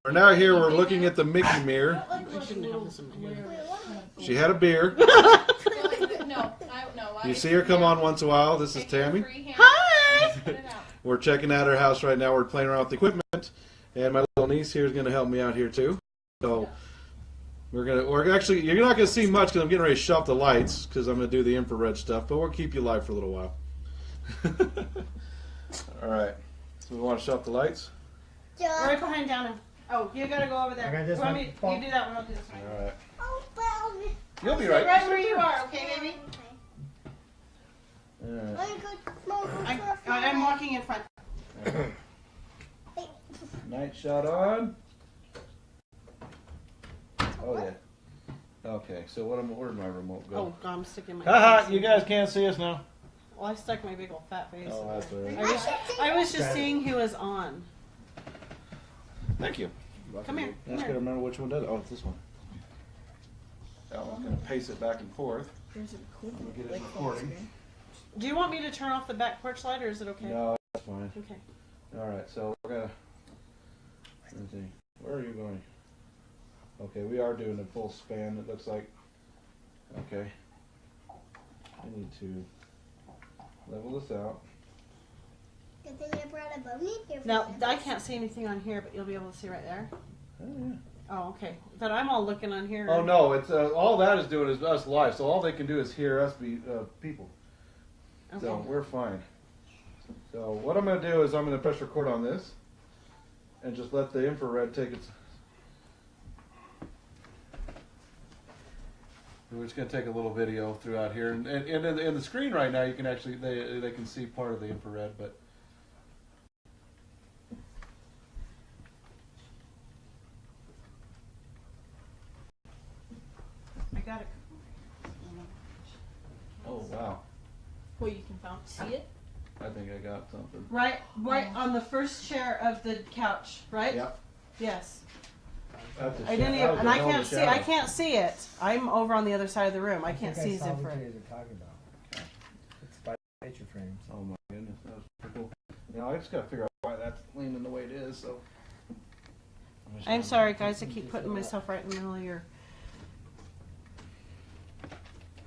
We're now here. We're looking at the Mickey mirror. I shouldn't have this in my hand. She had a beer. You see her come on once in a while. This is Tammy. Hi! We're checking out our house right now. We're playing around with the equipment, and my little niece here is going to help me out here too. So we're actually, you're not going to see much because I'm getting ready to shut off the lights because I'm going to do the infrared stuff. But we'll keep you live for a little while. All right. So we want to shut off the lights. Right behind Donna. Oh, you gotta go over there. Okay, You do that one, I'll do this one. All right. You'll be right. Right where you are, okay, baby? All right. I'm walking in front. Night shot on. Oh yeah. Okay, so where did my remote go? Oh, God, I'm sticking my Haha, face. you guys can't see us now. Well, I stuck my big old fat face. Oh, that's all right. I was just seeing who was on. Thank you. Come here. I just gotta remember which one does it. Oh, it's this one. Oh, I'm gonna pace it back and forth. There's a cool I'm gonna get it recording. Do you want me to turn off the back porch light, or is it okay? No, that's fine. Okay. All right, so we're gonna. Let's see. Where are you going? Okay, we are doing a full span. It looks like. Okay. I need to level this out. Now, I can't see anything on here, but you'll be able to see right there. Oh yeah. Oh, okay. But I'm all looking on here. Oh no, it's all that is doing is us live. So all they can do is hear us be people. Okay. So we're fine. So what I'm going to do is I'm going to press record on this, and just let the infrared take its. We're just going to take a little video throughout here, and in the screen right now you can actually they can see part of the infrared, but. I got it. Oh wow! Well, you can see it. I think I got something. Right on the first chair of the couch, right? Yep. Yes. That's a I didn't that even, was and a I hell of a can't see. shadow. I can't see it. I'm over on the other side of the room. I can't see his what infrared. you guys are talking about. It's by nature frames. Oh my goodness, that was pretty cool. Now I just got to figure out why that's leaning the way it is. So. I'm sorry, guys. I keep putting myself right in the middle of your.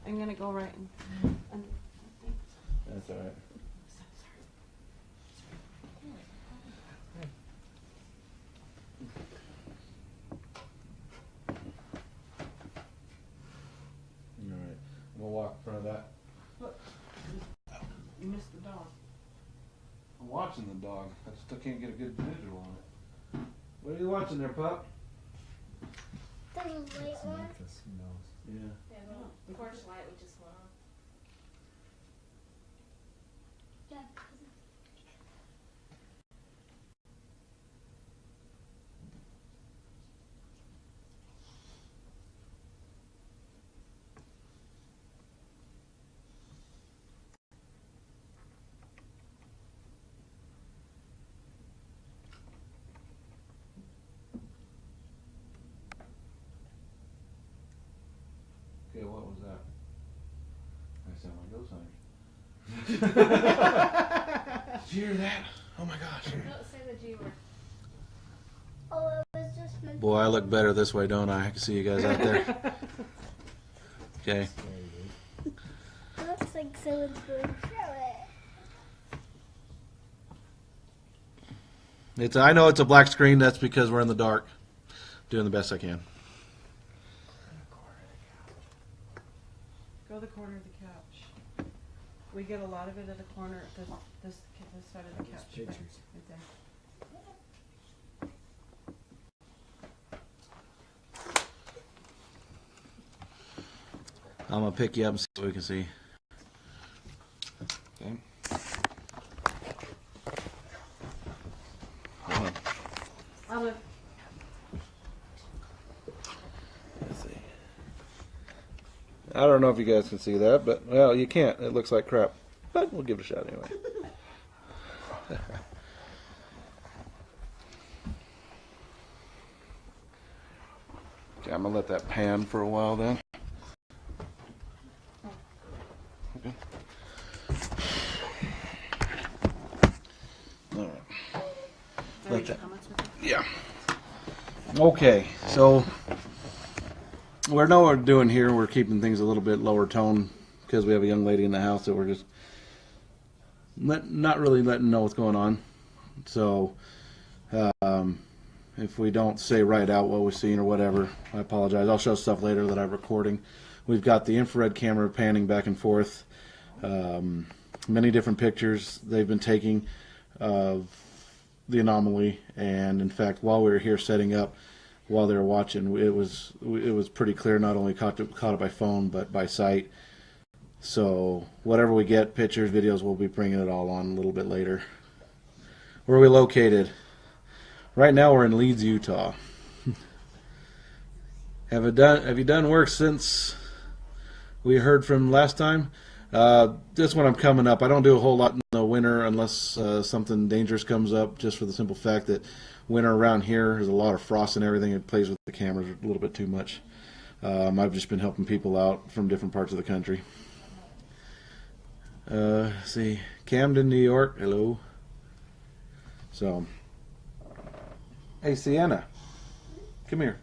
I'm gonna go right and That's all right. All right, we'll walk in front of that. Look, you missed the dog. I'm watching the dog. I still can't get a good visual on it. What are you watching there, pup? The white one? Yeah. Yeah, the porch light we just went on. Yeah. Okay, what was that? I sound like ghost hunting. Did you hear that? Oh my gosh. Don't say the G word. Oh, it was just my Boy, I look better this way, don't I? I can see you guys out there. Okay. It looks like someone's going to throw it. I know it's a black screen. That's because we're in the dark. Doing the best I can. Go to the corner of the couch. We get a lot of it at the corner, this side of the couch. Pictures. Right there. I'm gonna pick you up and see what we can see. Okay. Olive. Let's see. I don't know if you guys can see that, but well, you can't. It looks like crap, but we'll give it a shot anyway. Okay, I'm gonna let that pan for a while then. Okay. All right. Let that. Yeah. Okay, so we know what we're doing here. We're keeping things a little bit lower tone because we have a young lady in the house that we're just not really letting know what's going on. So if we don't say right out what we've seen or whatever, I apologize. I'll show stuff later that I'm recording. We've got the infrared camera panning back and forth. Many different pictures they've been taking of the anomaly, and in fact, while we were here setting up, while they were watching, it was pretty clear. Not only caught it by phone, but by sight. So whatever we get, pictures, videos, we'll be bringing it all on a little bit later. Where are we located? Right now we're in Leeds, Utah. Have you done work since we heard from last time? This one I'm coming up. I don't do a whole lot in the winter unless something dangerous comes up, just for the simple fact that winter around here, there's a lot of frost and everything. It plays with the cameras a little bit too much. I've just been helping people out from different parts of the country. See, Camden, New York. Hello. So, hey, Sienna, come here.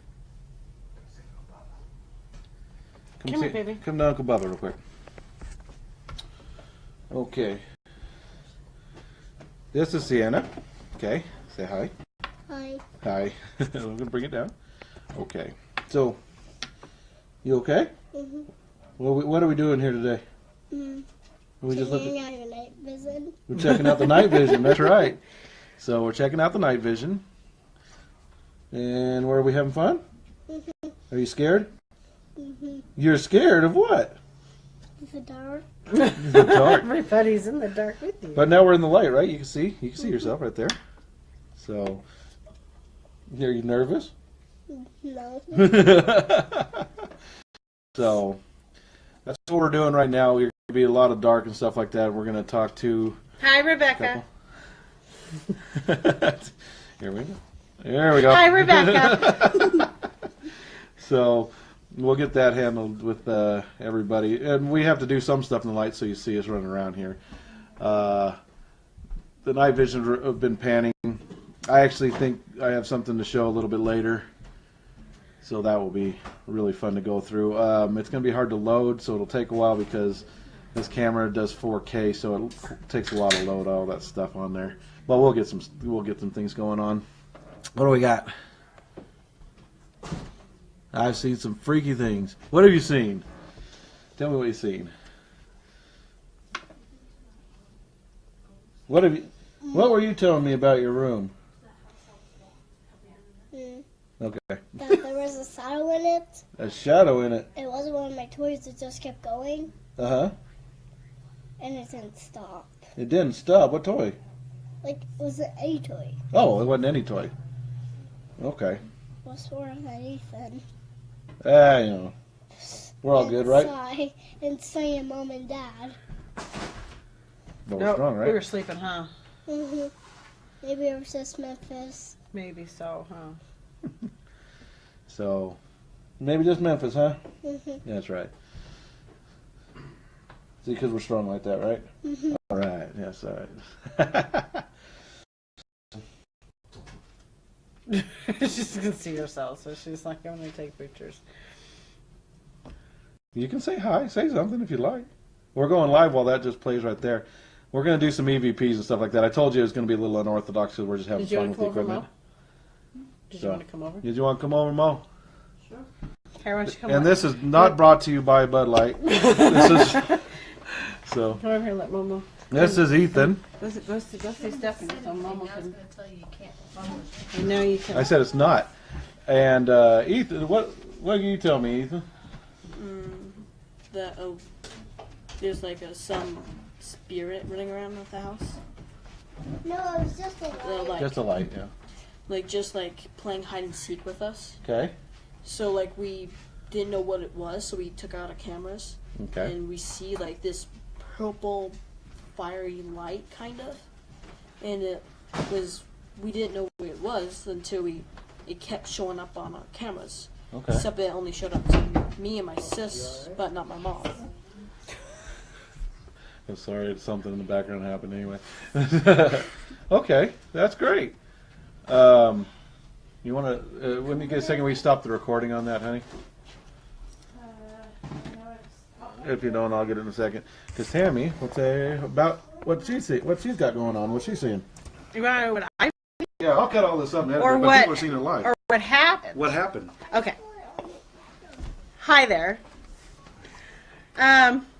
Come here, baby. Come to Uncle Bubba real quick. Okay. This is Sienna. Okay. Say hi. Hi. Hi. I'm going to bring it down. Okay. So, you okay? Mm-hmm. What are we doing here today? We just Checking out your night vision. We're checking out the night vision. That's right. So we're checking out the night vision. And where are we having fun? Mm-hmm. Are you scared? Mm-hmm. You're scared of what? The dark. The dark. Everybody's in the dark with you. But now we're in the light, right? You can see yourself right there. So, are you nervous? No. So, that's what we're doing right now. We're going to be a lot of dark and stuff like that. We're going to talk to Hi, Rebecca. Here we go. There we go. Hi, Rebecca. So, we'll get that handled with everybody. And we have to do some stuff in the light so you see us running around here. The night vision have been panning. I actually think I have something to show a little bit later. So that will be really fun to go through. It's going to be hard to load, so it'll take a while because this camera does 4K, so it takes a while to load all that stuff on there. But we'll get some things going on. What do we got? I've seen some freaky things. What have you seen? Tell me what you've seen. What were you telling me about your room? Okay. That there was a shadow in it. A shadow in it. It wasn't one of my toys. It just kept going. Uh-huh. And it didn't stop. It didn't stop. What toy? Like, it was a toy. Oh, it wasn't any toy. Okay. Was for Ethan. You know. We're all good, right? And saying Mom and Dad. But we're strong, right? We were sleeping, huh? Mm-hmm. Maybe it was just Memphis. Maybe so, huh? So, maybe just Memphis, huh? Mm-hmm. Yeah, that's right. See, because we're strong like that, right? Mm-hmm. All right. Yes, all right. She's going to see herself, so she's not going to take pictures. You can say hi. Say something if you like. We're going live while that just plays right there. We're going to do some EVPs and stuff like that. I told you it was going to be a little unorthodox because we're just having fun with the equipment. Did you want to come over? Did you want to come over, Mo? Sure. Here, why don't you come And over? this is not brought to you by Bud Light. This is so. Come over here, let Momo. This is Ethan. Go see Stephanie, so Momo I was can. going to tell you you can't phone. And now you can. I said it's not. And Ethan, what can you tell me, Ethan? That there's like some spirit running around at the house. No, it was just a light. Like, Just a light, yeah. like just like playing hide and seek with us. Okay. So like we didn't know what it was, so we took out our cameras Okay. and we see like this purple fiery light kind of, and we didn't know what it was until it kept showing up on our cameras. Okay. Except it only showed up to me and my sis, but not my mom. I'm sorry, something in the background happened anyway. Okay, that's great. You want to? When you get a second, we stop the recording on that, honey. If you don't, I'll get it in a second. Because Tammy will say about what she's got going on, what she's seeing. You want to know what I Yeah, I'll cut all this up and edit Or it, but what- people are seeing it live. or what happened? What happened? Okay. Hi there.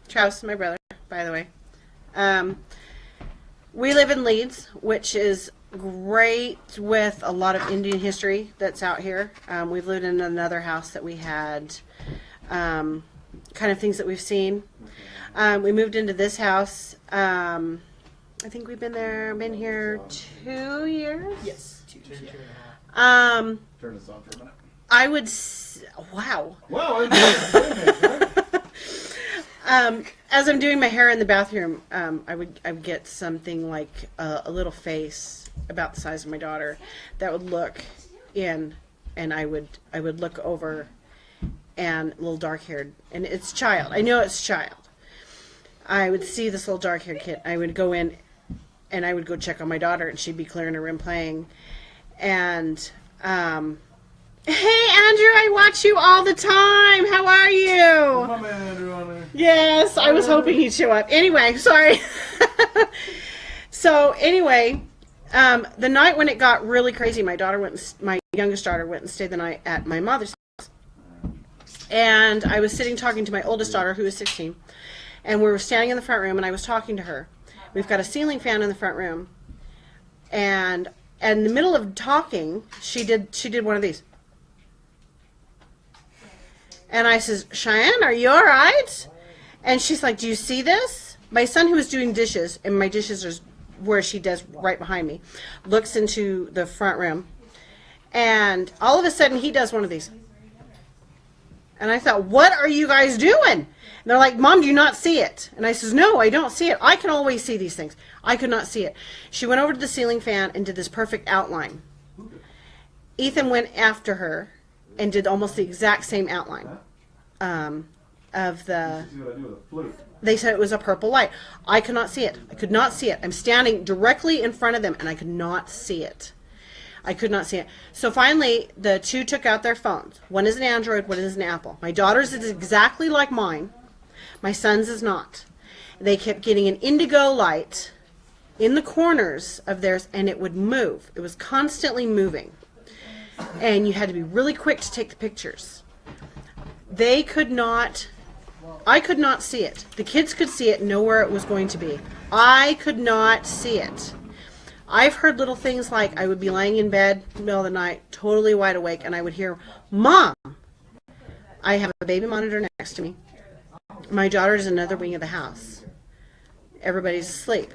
Travis is my brother, by the way. We live in Leeds, which is great with a lot of Indian history that's out here. We've lived in another house that we had, kind of things that we've seen. We moved into this house. I think we've been here 2 years. Yes. Two and a half. Turn this on for a minute. I would. Wow. Well, As I'm doing my hair in the bathroom, I would get something like a little face about the size of my daughter that would look in, and I would look over, and a little dark haired, and it's child. I know it's child. I would see this little dark haired kid. I would go in, and I would go check on my daughter, and she'd be clearing her room playing, and hey Andrew, I watch you all the time. How are you? my man Andrew on there. Yes, I was hoping he'd show up. Anyway, sorry. So anyway, the night when it got really crazy, my youngest daughter went and stayed the night at my mother's house. And I was sitting talking to my oldest daughter, who was 16, and we were standing in the front room, and I was talking to her. We've got a ceiling fan in the front room, and in the middle of talking, she did one of these. And I says, Cheyenne, are you all right? And she's like, do you see this? My son, who was doing dishes, and my dishes are where she does right behind me, looks into the front room. And all of a sudden, he does one of these. And I thought, what are you guys doing? And they're like, Mom, do you not see it? And I says, no, I don't see it. I can always see these things. I could not see it. She went over to the ceiling fan and did this perfect outline. Ethan went after her and did almost the exact same outline of the. See what I do with a flute. They said it was a purple light. I could not see it. I could not see it. I'm standing directly in front of them, and I could not see it. I could not see it. So finally, the two took out their phones. One is an Android, one is an Apple. My daughter's is exactly like mine. My son's is not. They kept getting an indigo light in the corners of theirs, and it would move. It was constantly moving. And you had to be really quick to take the pictures. They could not, I could not see it. The kids could see it and know where it was going to be. I could not see it. I've heard little things like I would be laying in bed in the middle of the night, totally wide awake, and I would hear, Mom! I have a baby monitor next to me. My daughter's in another wing of the house. Everybody's asleep.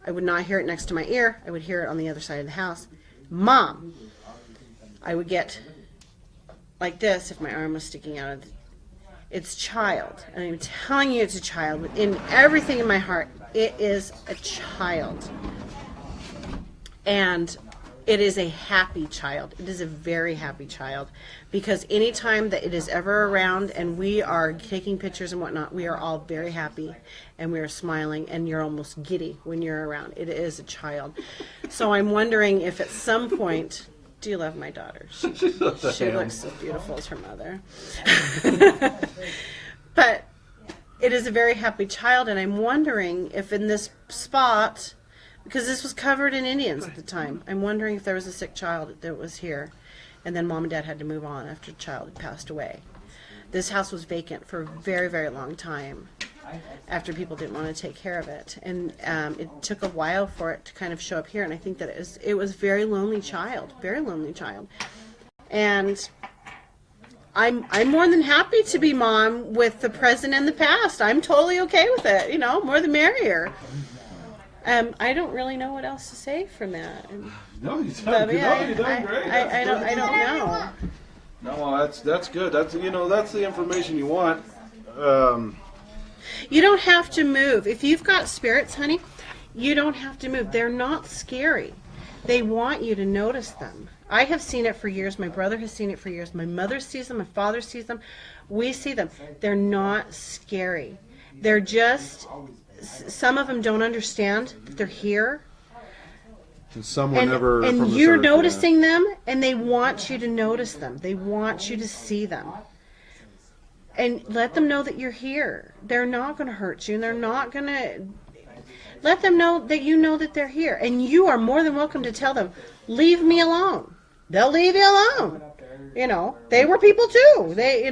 I would not hear it next to my ear. I would hear it on the other side of the house. Mom! I would get like this if my arm was sticking out of it's child. And I'm telling you it's a child. In everything in my heart, it is a child. And it is a happy child. It is a very happy child. Because anytime that it is ever around and we are taking pictures and whatnot, we are all very happy and we are smiling and you're almost giddy when you're around. It is a child. So I'm wondering if at some point... Do you love my daughter? She looks as beautiful as her mother. But it is a very happy child, and I'm wondering if in this spot, because this was covered in Indians at the time, I'm wondering if there was a sick child that was here, and then Mom and Dad had to move on after the child had passed away. This house was vacant for a very, very long time after people didn't want to take care of it. And it took a while for it to kind of show up here. And I think that it was very lonely child. And I'm more than happy to be mom with the present and the past. I'm totally okay with it. You know, more the merrier. I don't really know what else to say from that. No, you've done great. I don't know. No, well, that's good. That's the information you want. You don't have to move. If you've got spirits, honey, you don't have to move. They're not scary. They want you to notice them. I have seen it for years. My brother has seen it for years. My mother sees them. My father sees them. We see them. They're not scary. They're just, some of them don't understand that they're here. And some were never. And from this you're earth, yeah. noticing them, and they want you to notice them. They want you to see them. And let them know that you're here. They're not going to hurt you, and they're not going to... Let them know that you know that they're here. And you are more than welcome to tell them, leave me alone. They'll leave you alone. You know, they were people too. They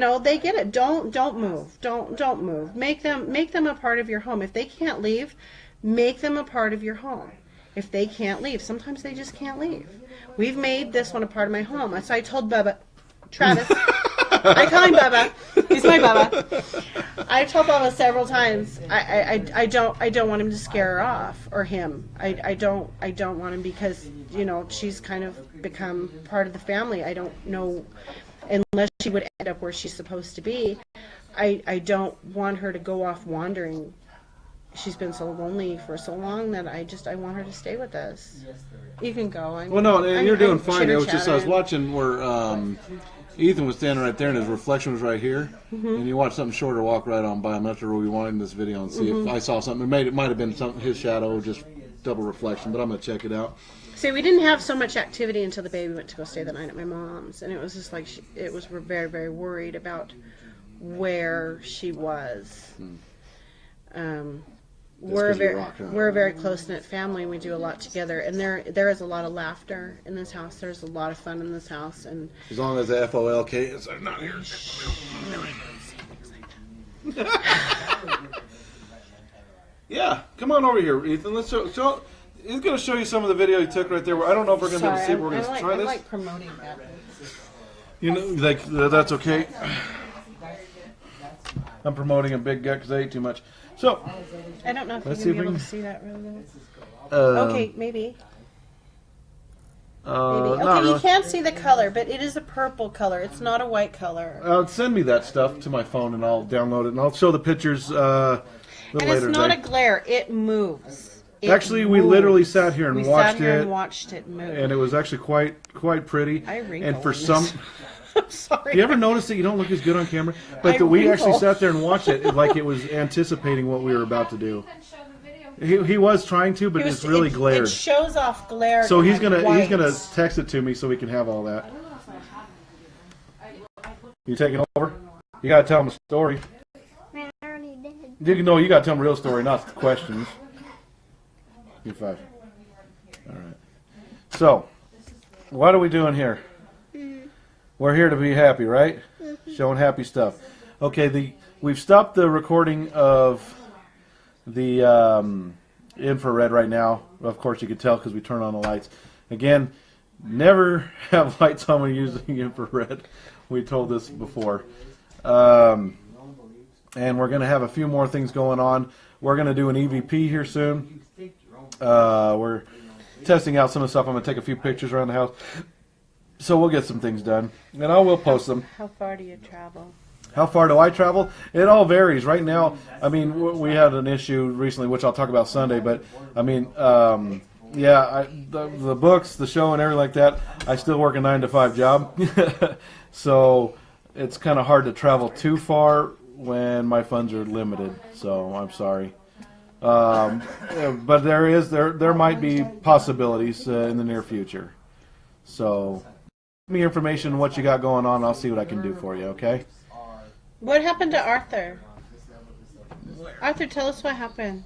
get it. Don't move. Don't move. Make them a part of your home. If they can't leave, make them a part of your home. If they can't leave, sometimes they just can't leave. We've made this one a part of my home. So I told Bubba, Travis, I call him Bubba. He's my Bubba. I told Bubba several times. I don't want him to scare her off, or him. I don't want him, because she's kind of become part of the family. I don't know, unless she would end up where she's supposed to be. I don't want her to go off wandering. She's been so lonely for so long that I want her to stay with us. You can go. You're doing fine. It was just I was chitter-chattering. watching where Ethan was standing right there and his reflection was right here, and you watch something shorter walk right on by him. That's where we wanted this video and see if I saw something. It might have been his shadow, just double reflection, but I'm gonna check it out. See, we didn't have so much activity until the baby went to go stay the night at my mom's, and it was just like we're very, very worried about where she was. We're 'cause you rock, huh? we're a very close knit family, and we do a lot together. And there is a lot of laughter in this house. There's a lot of fun in this house, and As long as the FOLK is not here. Yeah, come on over here, Ethan. Let's show. He's going to show you some of the video he took right there. I don't know if we're going to be able to see it. We're going to try this. like promoting that. That's okay. I'm promoting a big gut because I ate too much. So, I don't know if Let's you're see gonna be if we able can- to see that really well. Okay, maybe. Maybe. Okay, not really. you can't see the color, but it is a purple color. It's not a white color. Send me that stuff to my phone and I'll download it and I'll show the pictures a little And it's later not today. a glare. It moves. It Actually, we moves. literally sat here and we watched sat here it, and watched it move. and it was actually quite pretty. I wrinkle And for in some, this. I'm sorry. you ever notice that you don't look as good on camera? But I that we actually wrinkle. sat there and watched it like it was anticipating what we were about to do. Show the video. He was trying to, but It was- it's really glared. It shows off glare. So he's and gonna white. text it to me so we can have all that. You taking over? You gotta tell him a story. I already did. You gotta tell him a real story, not the questions. You're 5. All right. So, what are we doing here? We're here to be happy, right? Showing happy stuff. Okay. We've stopped the recording of the infrared right now. Of course, you can tell because we turn on the lights. Again, never have lights on when using infrared. We told this before. And we're going to have a few more things going on. We're going to do an EVP here soon. We're testing out some of the stuff. I'm going to take a few pictures around the house. So we'll get some things done. And I will post them. How far do you travel? How far do I travel? It all varies. Right now, I mean, we had an issue recently, which I'll talk about Sunday. But, I mean, the books, the show, and everything like that, I still work a 9-to-5 job. So it's kind of hard to travel too far when my funds are limited. So I'm sorry. But there might be possibilities in the near future. So give me information on what you got going on. I'll see what I can do for you, okay? What happened to Arthur? Arthur, tell us what happened.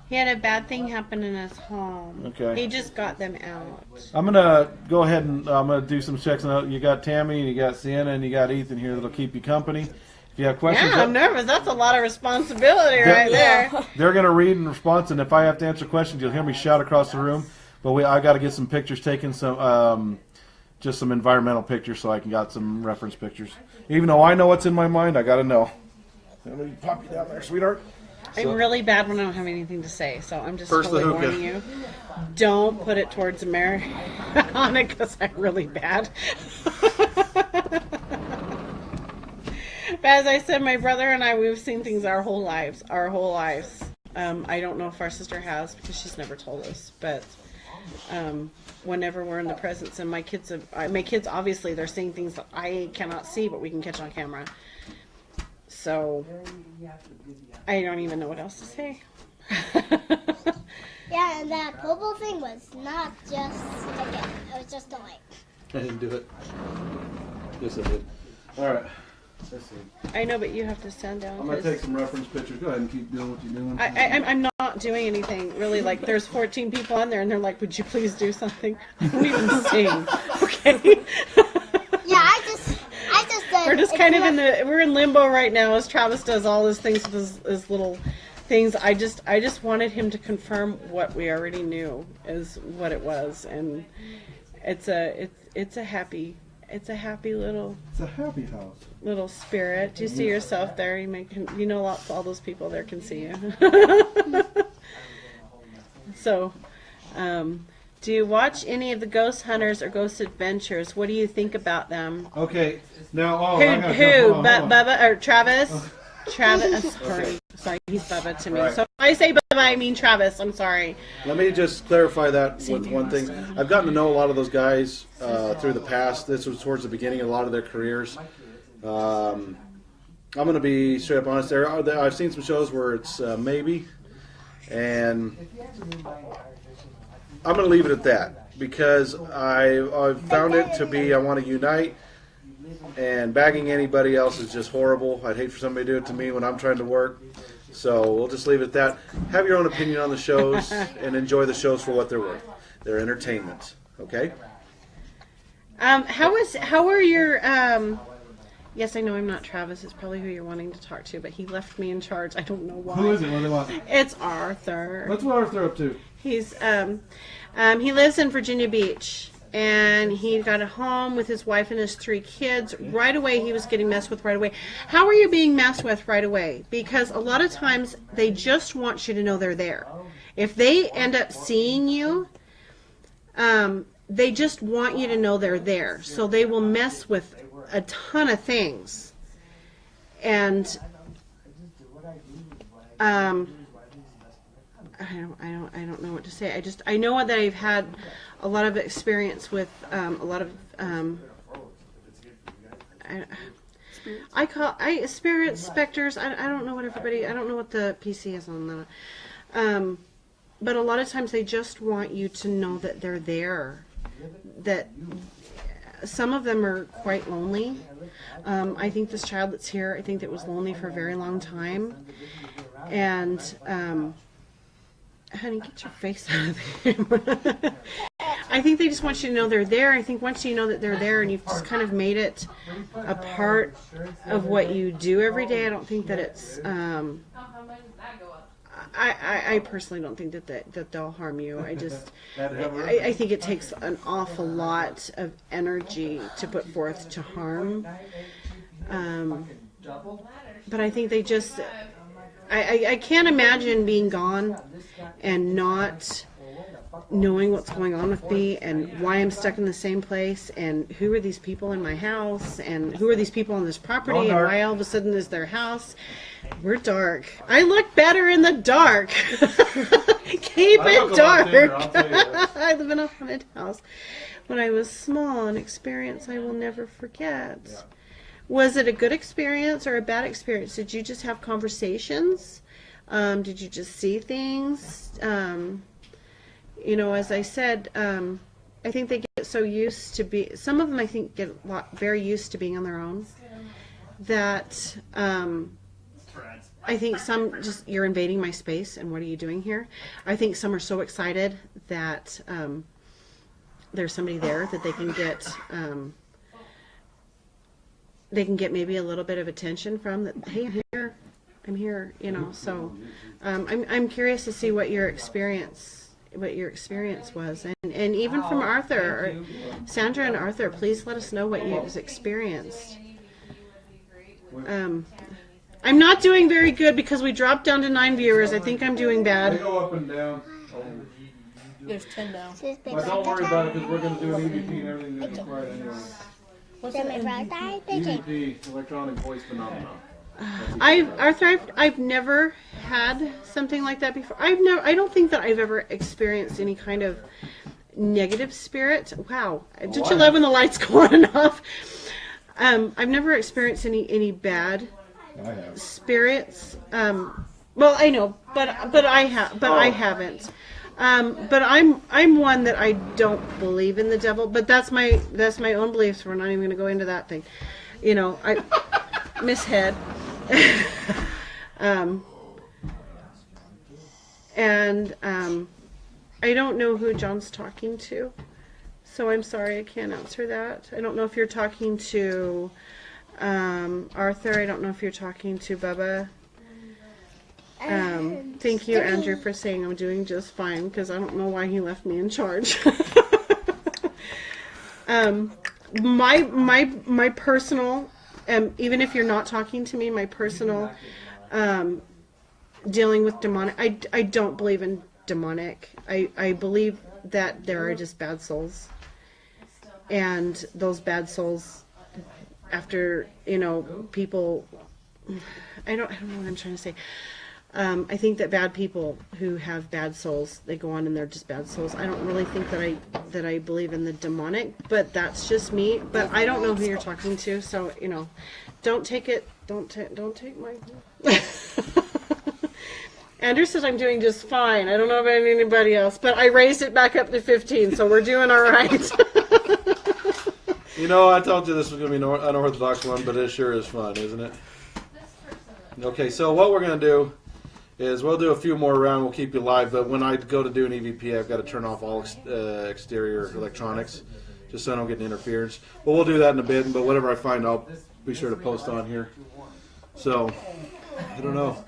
He had a bad thing happen in his home. Okay. He just got them out. I'm going to go ahead and I'm going to do some checks. You got Tammy, you got Sienna, and you got Ethan here that'll keep you company. If you have questions, Yeah, I'm nervous. That's a lot of responsibility right there. they're going to read in response, and if I have to answer questions, you'll hear me shout across the room. But I got to get some pictures taken, just some environmental pictures, so I can got some reference pictures. Even though I know what's in my mind, I got to know. Let me pop you down there, sweetheart. I'm really bad when I don't have anything to say, so I'm just First the totally hookah. warning you. Don't put it towards marijuana because I'm really bad. But as I said, my brother and I, we've seen things our whole lives. I don't know if our sister has because she's never told us, but whenever we're in the presence, and my kids obviously they're seeing things that I cannot see, but we can catch on camera. So I don't even know what else to say. Yeah, and that purple thing was not just again. It was just a light. I didn't do it. Yes, I did. All right. Let's see. I know, but you have to stand down. I'm going to 'cause take some reference pictures. Go ahead and keep doing what you're doing. I'm not doing anything really. Like, there's 14 people on there, and they're like, "Would you please do something?" I don't even sing. Okay. Yeah, I just said. We're just if kind you of we're in limbo right now as Travis does all his things with his little things. I just wanted him to confirm what we already knew is what it was, and it's a happy little It's a happy house. little spirit. Do you see yourself there? You know all those people there can see you. So, do you watch any of the Ghost Hunters or Ghost Adventures? What do you think about them? Okay. Now, Who? Bubba or Travis? Travis. Sorry, he's Bubba to me. Right. So if I say Bubba, I mean Travis. I'm sorry. Let me just clarify that with one thing. I've gotten to know a lot of those guys through the past. This was towards the beginning of a lot of their careers. I'm going to be straight up honest. I've seen some shows where it's maybe, and I'm going to leave it at that because I've found it to be I want to unite, and bagging anybody else is just horrible. I'd hate for somebody to do it to me when I'm trying to work. So we'll just leave it at that. Have your own opinion on the shows and enjoy the shows for what they're worth. They're entertainment. Okay? How are your yes, I know I'm not Travis. It's probably who you're wanting to talk to, but he left me in charge. I don't know why. Who is it? What do they want? It's Arthur. What's Arthur up to? He's he lives in Virginia Beach, and he got a home with his wife and his 3 kids. Right away, he was getting messed with right away. How are you being messed with right away? Because a lot of times they just want you to know they're there. If they end up seeing you, they just want you to know they're there. So they will mess with a ton of things. And I don't know what to say. I know that I've had a lot of experience with a lot of spirit specters. I don't know what everybody. I don't know what the PC is on that. But a lot of times they just want you to know that they're there. That some of them are quite lonely. I think this child that's here, I think that was lonely for a very long time. And honey, get your face out of the camera. I think they just want you to know they're there. I think once you know that they're there and you've just kind of made it a part of what you do every day, I don't think that it's How much does that go up? I personally don't think that they'll harm you. I think it takes an awful lot of energy to put forth to harm. But I think they just I can't imagine being gone and not knowing what's going on with me and why I'm stuck in the same place and who are these people in my house and who are these people on this property and why all of a sudden is their house. We're dark. I look better in the dark. Keep it dark. I live in a haunted house. When I was small, an experience I will never forget. Yeah. Was it a good experience or a bad experience? Did you just have conversations? Did you just see things? As I said, I think they get so used to some of them I think get very used to being on their own. That I think some just, you're invading my space and what are you doing here? I think some are so excited that there's somebody there that they can get maybe a little bit of attention from that. Hey, I'm here, so I'm curious to see what your experience was, and even from Arthur or Sandra and Arthur, please let us know what you've experienced. I'm not doing very good because we dropped down to 9 viewers. I think I'm doing They bad. go up and down. There's 10 now. But don't worry about it because we're going to do an EVP and everything that's required anyway. What's it? EVP, electronic voice phenomenon. I've never had something like that before. I don't think that I've ever experienced any kind of negative spirit. Wow. Don't you love when the lights go on and off? I've never experienced any bad spirits. Well, I know, but I haven't. But I'm one that I don't believe in the devil. But that's my own beliefs. We're not even going to go into that thing. You know, I mishead. And I don't know who John's talking to, so I'm sorry I can't answer that. I don't know if you're talking to Arthur. I don't know if you're talking to Bubba. Thank you, Andrew, for saying I'm doing just fine, because I don't know why he left me in charge. My personal, even if you're not talking to me, my personal dealing with demonic, I don't believe in demonic. I believe that there are just bad souls, and those bad souls, after, people, I don't know what I'm trying to say. I think that bad people who have bad souls, they go on and they're just bad souls. I don't really think that I believe in the demonic, but that's just me. But I don't know who you're talking to, so don't take my. Andrew says I'm doing just fine. I don't know about anybody else, but I raised it back up to 15, so we're doing all right. I told you this was going to be an unorthodox one, but it sure is fun, isn't it? Okay, so what we're going to do is we'll do a few more around. We'll keep you live, but when I go to do an EVP, I've got to turn off all exterior electronics, just so I don't get interference. But we'll do that in a bit, but whatever I find, I'll be sure to post on here. So, I don't know.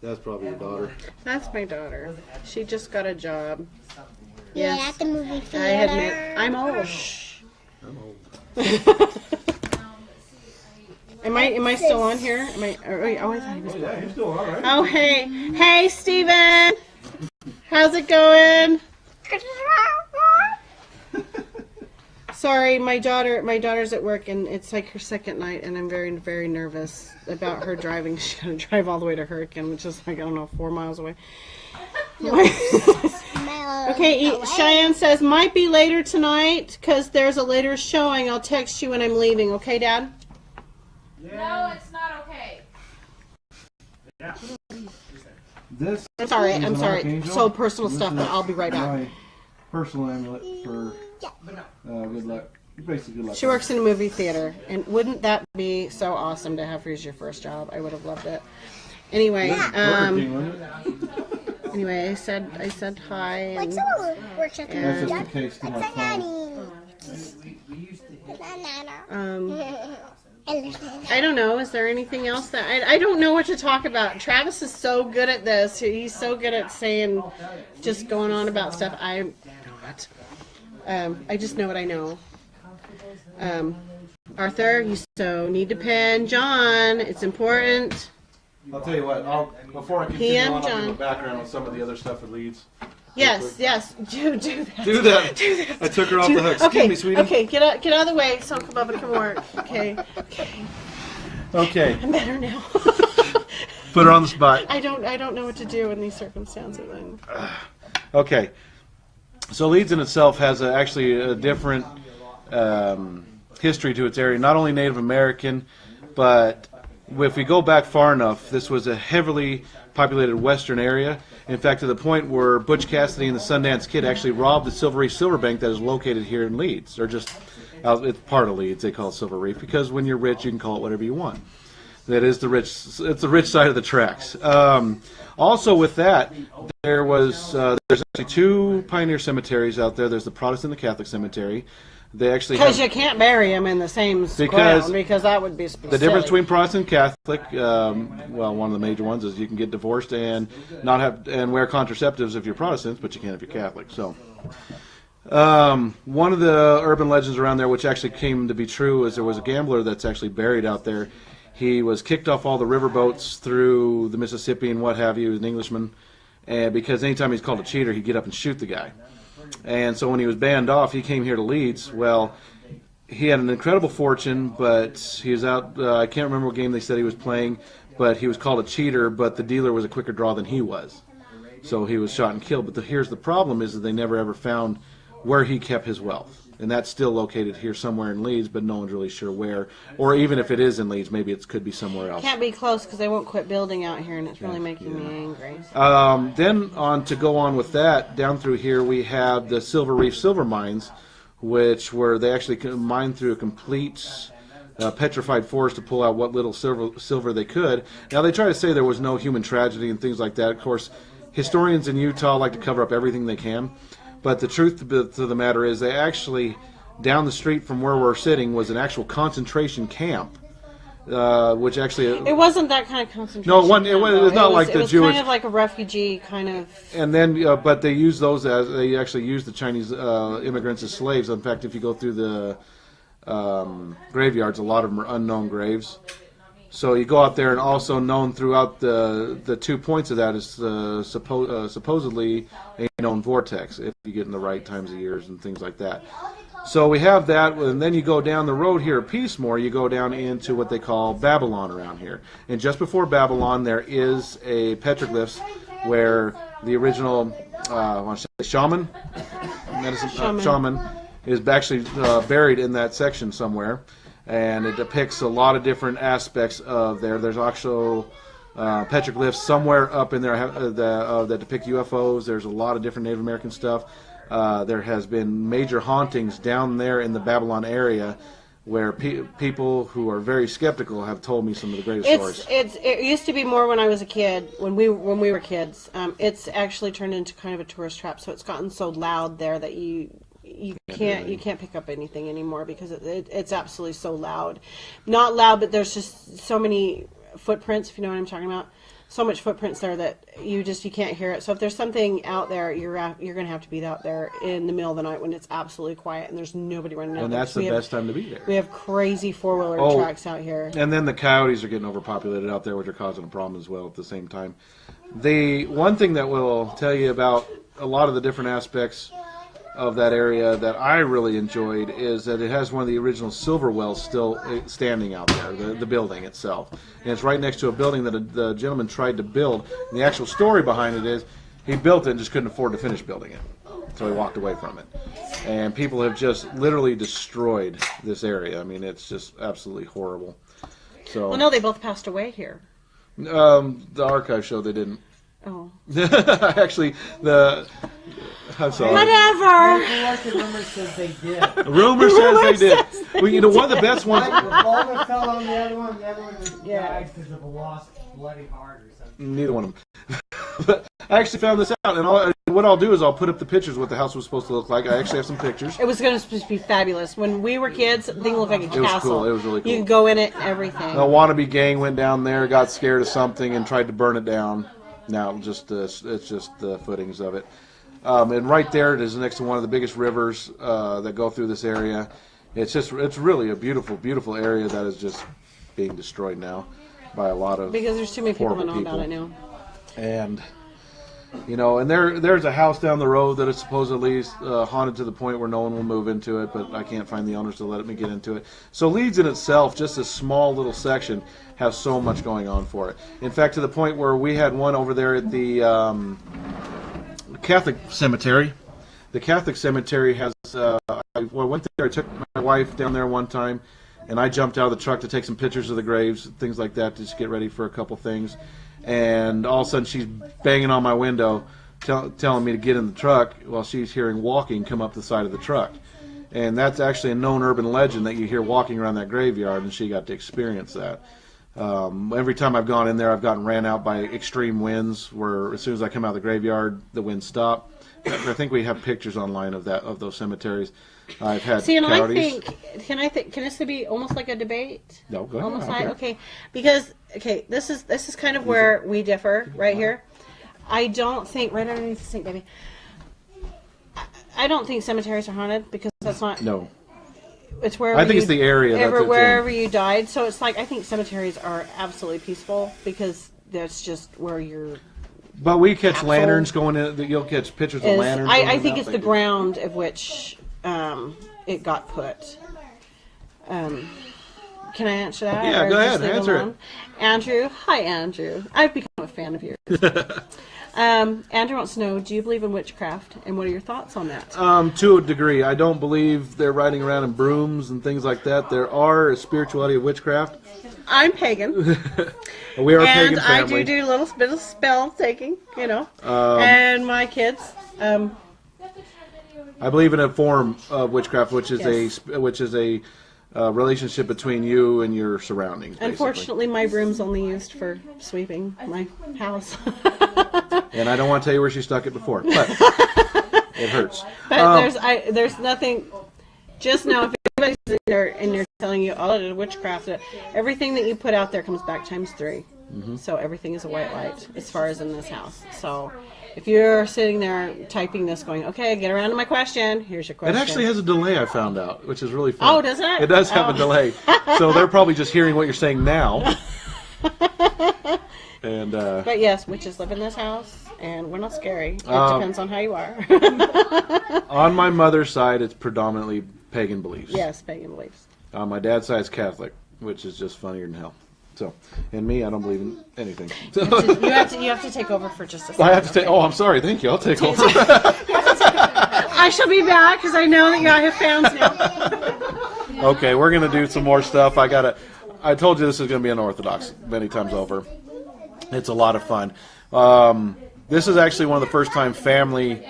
That's probably your daughter. That's my daughter. She just got a job. Yeah, Yes. at the movie I theater. admit, I'm old. I'm old. Am I still on here? Am I? Oh, I thought he was. Yeah, you're still all right. Oh, hey, Steven. How's it going? Sorry, my daughter's at work, and it's like her second night, and I'm very, very nervous about her driving. She's gonna drive all the way to Hurricane, which is like, I don't know, 4 miles away. Okay, Cheyenne says might be later tonight because there's a later showing. I'll text you when I'm leaving. Okay, Dad? No, it's not okay. This I'm sorry. is I'm an sorry. archangel. So personal This stuff, is but I'll be right back. My personal amulet for good luck. Basically, good luck. She works in a movie theater, and wouldn't that be so awesome to have her as your first job? I would have loved it. Anyway, Burger King, wasn't it? anyway, I said hi. Like And, someone works at the That's movie just a theater. case to my It's a phone. nanny. I don't know. Is there anything else that I don't know what to talk about? Travis is so good at this. He's so good at saying, just going on about stuff. I'm not. I just know what I know. Arthur, you so need to pin John. It's important. I'll tell you what. Before I continue PM on, I'll give John. a background on some of the other stuff it leads. Yes, yes. Do that. Do that. Do that. I took her off the hook. Excuse Okay, me, sweetie. okay. Get out of the way so Uncle Bubba can work. Okay. Okay. I'm better now. Put her on the spot. I don't know what to do in these circumstances. Okay. So Leeds in itself has actually a different history to its area. Not only Native American, but if we go back far enough, this was a heavily populated western area. In fact, to the point where Butch Cassidy and the Sundance Kid actually robbed the Silver Reef Silver Bank that is located here in Leeds. Or just, it's part of Leeds, they call it Silver Reef, because when you're rich, you can call it whatever you want. That is it's the rich side of the tracks. Also with that, there's actually two pioneer cemeteries out there. There's the Protestant and the Catholic cemetery. They actually Because you can't bury them in the same ground, because that would be the difference between Protestant and Catholic. One of the major ones is you can get divorced and not have and wear contraceptives if you're Protestant, but you can't if you're Catholic. So, one of the urban legends around there, which actually came to be true, is there was a gambler that's actually buried out there. He was kicked off all the riverboats through the Mississippi and what have you. He was an Englishman, and because anytime he's called a cheater, he'd get up and shoot the guy. And so when he was banned off, he came here to Leeds. Well, he had an incredible fortune, but he was out. I can't remember what game they said he was playing, but he was called a cheater, but the dealer was a quicker draw than he was. So he was shot and killed. But here's the problem is that they never ever found where he kept his wealth. And that's still located here somewhere in Leeds, but no one's really sure where. Or even if it is in Leeds, maybe it could be somewhere else. Can't be close because they won't quit building out here, and it's really making me angry. Then to go on with that, down through here we have the Silver Reef silver mines, which were they actually mined through a complete petrified forest to pull out what little silver they could. Now they try to say there was no human tragedy and things like that. Of course, historians in Utah like to cover up everything they can. But the truth to the matter is they actually, down the street from where we're sitting, was an actual concentration camp, which actually... It wasn't that kind of concentration. No, it was not like the Jewish... It was kind of like a refugee kind of... And then, but they used those as... They actually used the Chinese immigrants as slaves. In fact, if you go through the graveyards, a lot of them are unknown graves. So you go out there, and also known throughout the 2 points of that is supposedly a known vortex, if you get in the right times of years and things like that. So we have that, and then you go down the road here at Peacemore, you go down into what they call Babylon around here. And just before Babylon, there is a petroglyphs where the original shaman is actually buried in that section somewhere. And it depicts a lot of different aspects of there. There's also petroglyphs somewhere up in there that depict UFOs. There's a lot of different Native American stuff. There has been major hauntings down there in the Babylon area where people who are very skeptical have told me some of the greatest stories. It used to be more when I was a kid, when we were kids. It's actually turned into kind of a tourist trap, so it's gotten so loud there that you can't pick up anything anymore because it's absolutely so loud. Not loud, but there's just so many footprints, if you know what I'm talking about. So much footprints there that you can't hear it. So if there's something out there, you're going to have to be out there in the middle of the night when it's absolutely quiet and there's nobody running out there. And that's the best time to be there. We have crazy four-wheeler tracks out here. And then the coyotes are getting overpopulated out there, which are causing a problem as well at the same time. The one thing that will tell you about a lot of the different aspects of that area that I really enjoyed is that it has one of the original silver wells still standing out there, the building itself. And it's right next to a building that the gentleman tried to build. And the actual story behind it is he built it and just couldn't afford to finish building it. So he walked away from it. And people have just literally destroyed this area. I mean, it's just absolutely horrible. So, well, no, they both passed away here. The archive showed they didn't. Oh. Actually, I'm sorry. Whatever. The rumor says they did. Rumor says they did. Well, you know, one of the best ones. The boulder fell on the other one died because of a lost bloody heart or something. Neither one of them. But I actually found this out, and what I'll do is I'll put up the pictures of what the house was supposed to look like. I actually have some pictures. It was going to be fabulous. When we were kids, the thing looked like a castle. It was cool. It was really cool. You could go in it and everything. A wannabe gang went down there, got scared of something, and tried to burn it down. Now, it's just the footings of it. And right there, it is next to one of the biggest rivers that go through this area. It's really a beautiful, beautiful area that is just being destroyed now by a lot of because there's too many people that know about it now. And you know, and there's a house down the road that is supposedly haunted to the point where no one will move into it, but I can't find the owners to let me get into it. So Leeds in itself, just a small little section, has so much going on for it. In fact, to the point where we had one over there at the Catholic cemetery. The Catholic cemetery has. I went there. I took my wife down there one time, and I jumped out of the truck to take some pictures of the graves, things like that, to just get ready for a couple things. And all of a sudden, she's banging on my window, telling me to get in the truck while she's hearing walking come up the side of the truck. And that's actually a known urban legend that you hear walking around that graveyard, and she got to experience that. Every time I've gone in there, I've gotten ran out by extreme winds where as soon as I come out of the graveyard, the winds stop. I think we have pictures online of those cemeteries. I've had coyotes. Can this be almost like a debate? No, go ahead. Almost like, okay. Because, this is kind of where we differ right here. I don't think, right underneath the sink, baby. I don't think cemeteries are haunted because that's not... No. It's wherever I think it's the area. Wherever you died. So it's like, I think cemeteries are absolutely peaceful because that's just where you're... But we catch lanterns going in. You'll catch pictures of lanterns. I think it's the ground of which it got put. Can I answer that? Yeah, go ahead. Answer it. Andrew. Hi, Andrew. I've become a fan of yours. Andrew wants to know, do you believe in witchcraft? And what are your thoughts on that? To a degree. I don't believe they're riding around in brooms and things like that. There are a spirituality of witchcraft. I'm pagan. We are a And pagan I family. do a little bit of spell taking, you know. And my kids. I believe in a form of witchcraft, which is a relationship between you and your surroundings. Basically. Unfortunately, my broom's only used for sweeping my house. And I don't want to tell you where she stuck it before, but it hurts. But there's nothing. Just now, if anybody's in there and they're telling you, oh, it's witchcraft, everything that you put out there comes back times 3. Mm-hmm. So everything is a white light as far as in this house. So if you're sitting there typing this, going, okay, get around to my question. Here's your question. It actually has a delay, I found out, which is really fun. Oh, does it? It does have a delay. So they're probably just hearing what you're saying now. And But yes, witches live in this house, and we're not scary. It depends on how you are. on my mother's side, it's predominantly pagan beliefs. Yes, pagan beliefs. On my dad's side, it's Catholic, which is just funnier than hell. So, and me, I don't believe in anything. You have to take over for just a second. I have to take. Oh, I'm sorry. Thank you. I'll take over. I shall be back because I know that you have fans now. Okay, we're gonna do some more stuff. I told you this is gonna be unorthodox many times over. It's a lot of fun. This is actually one of the first time family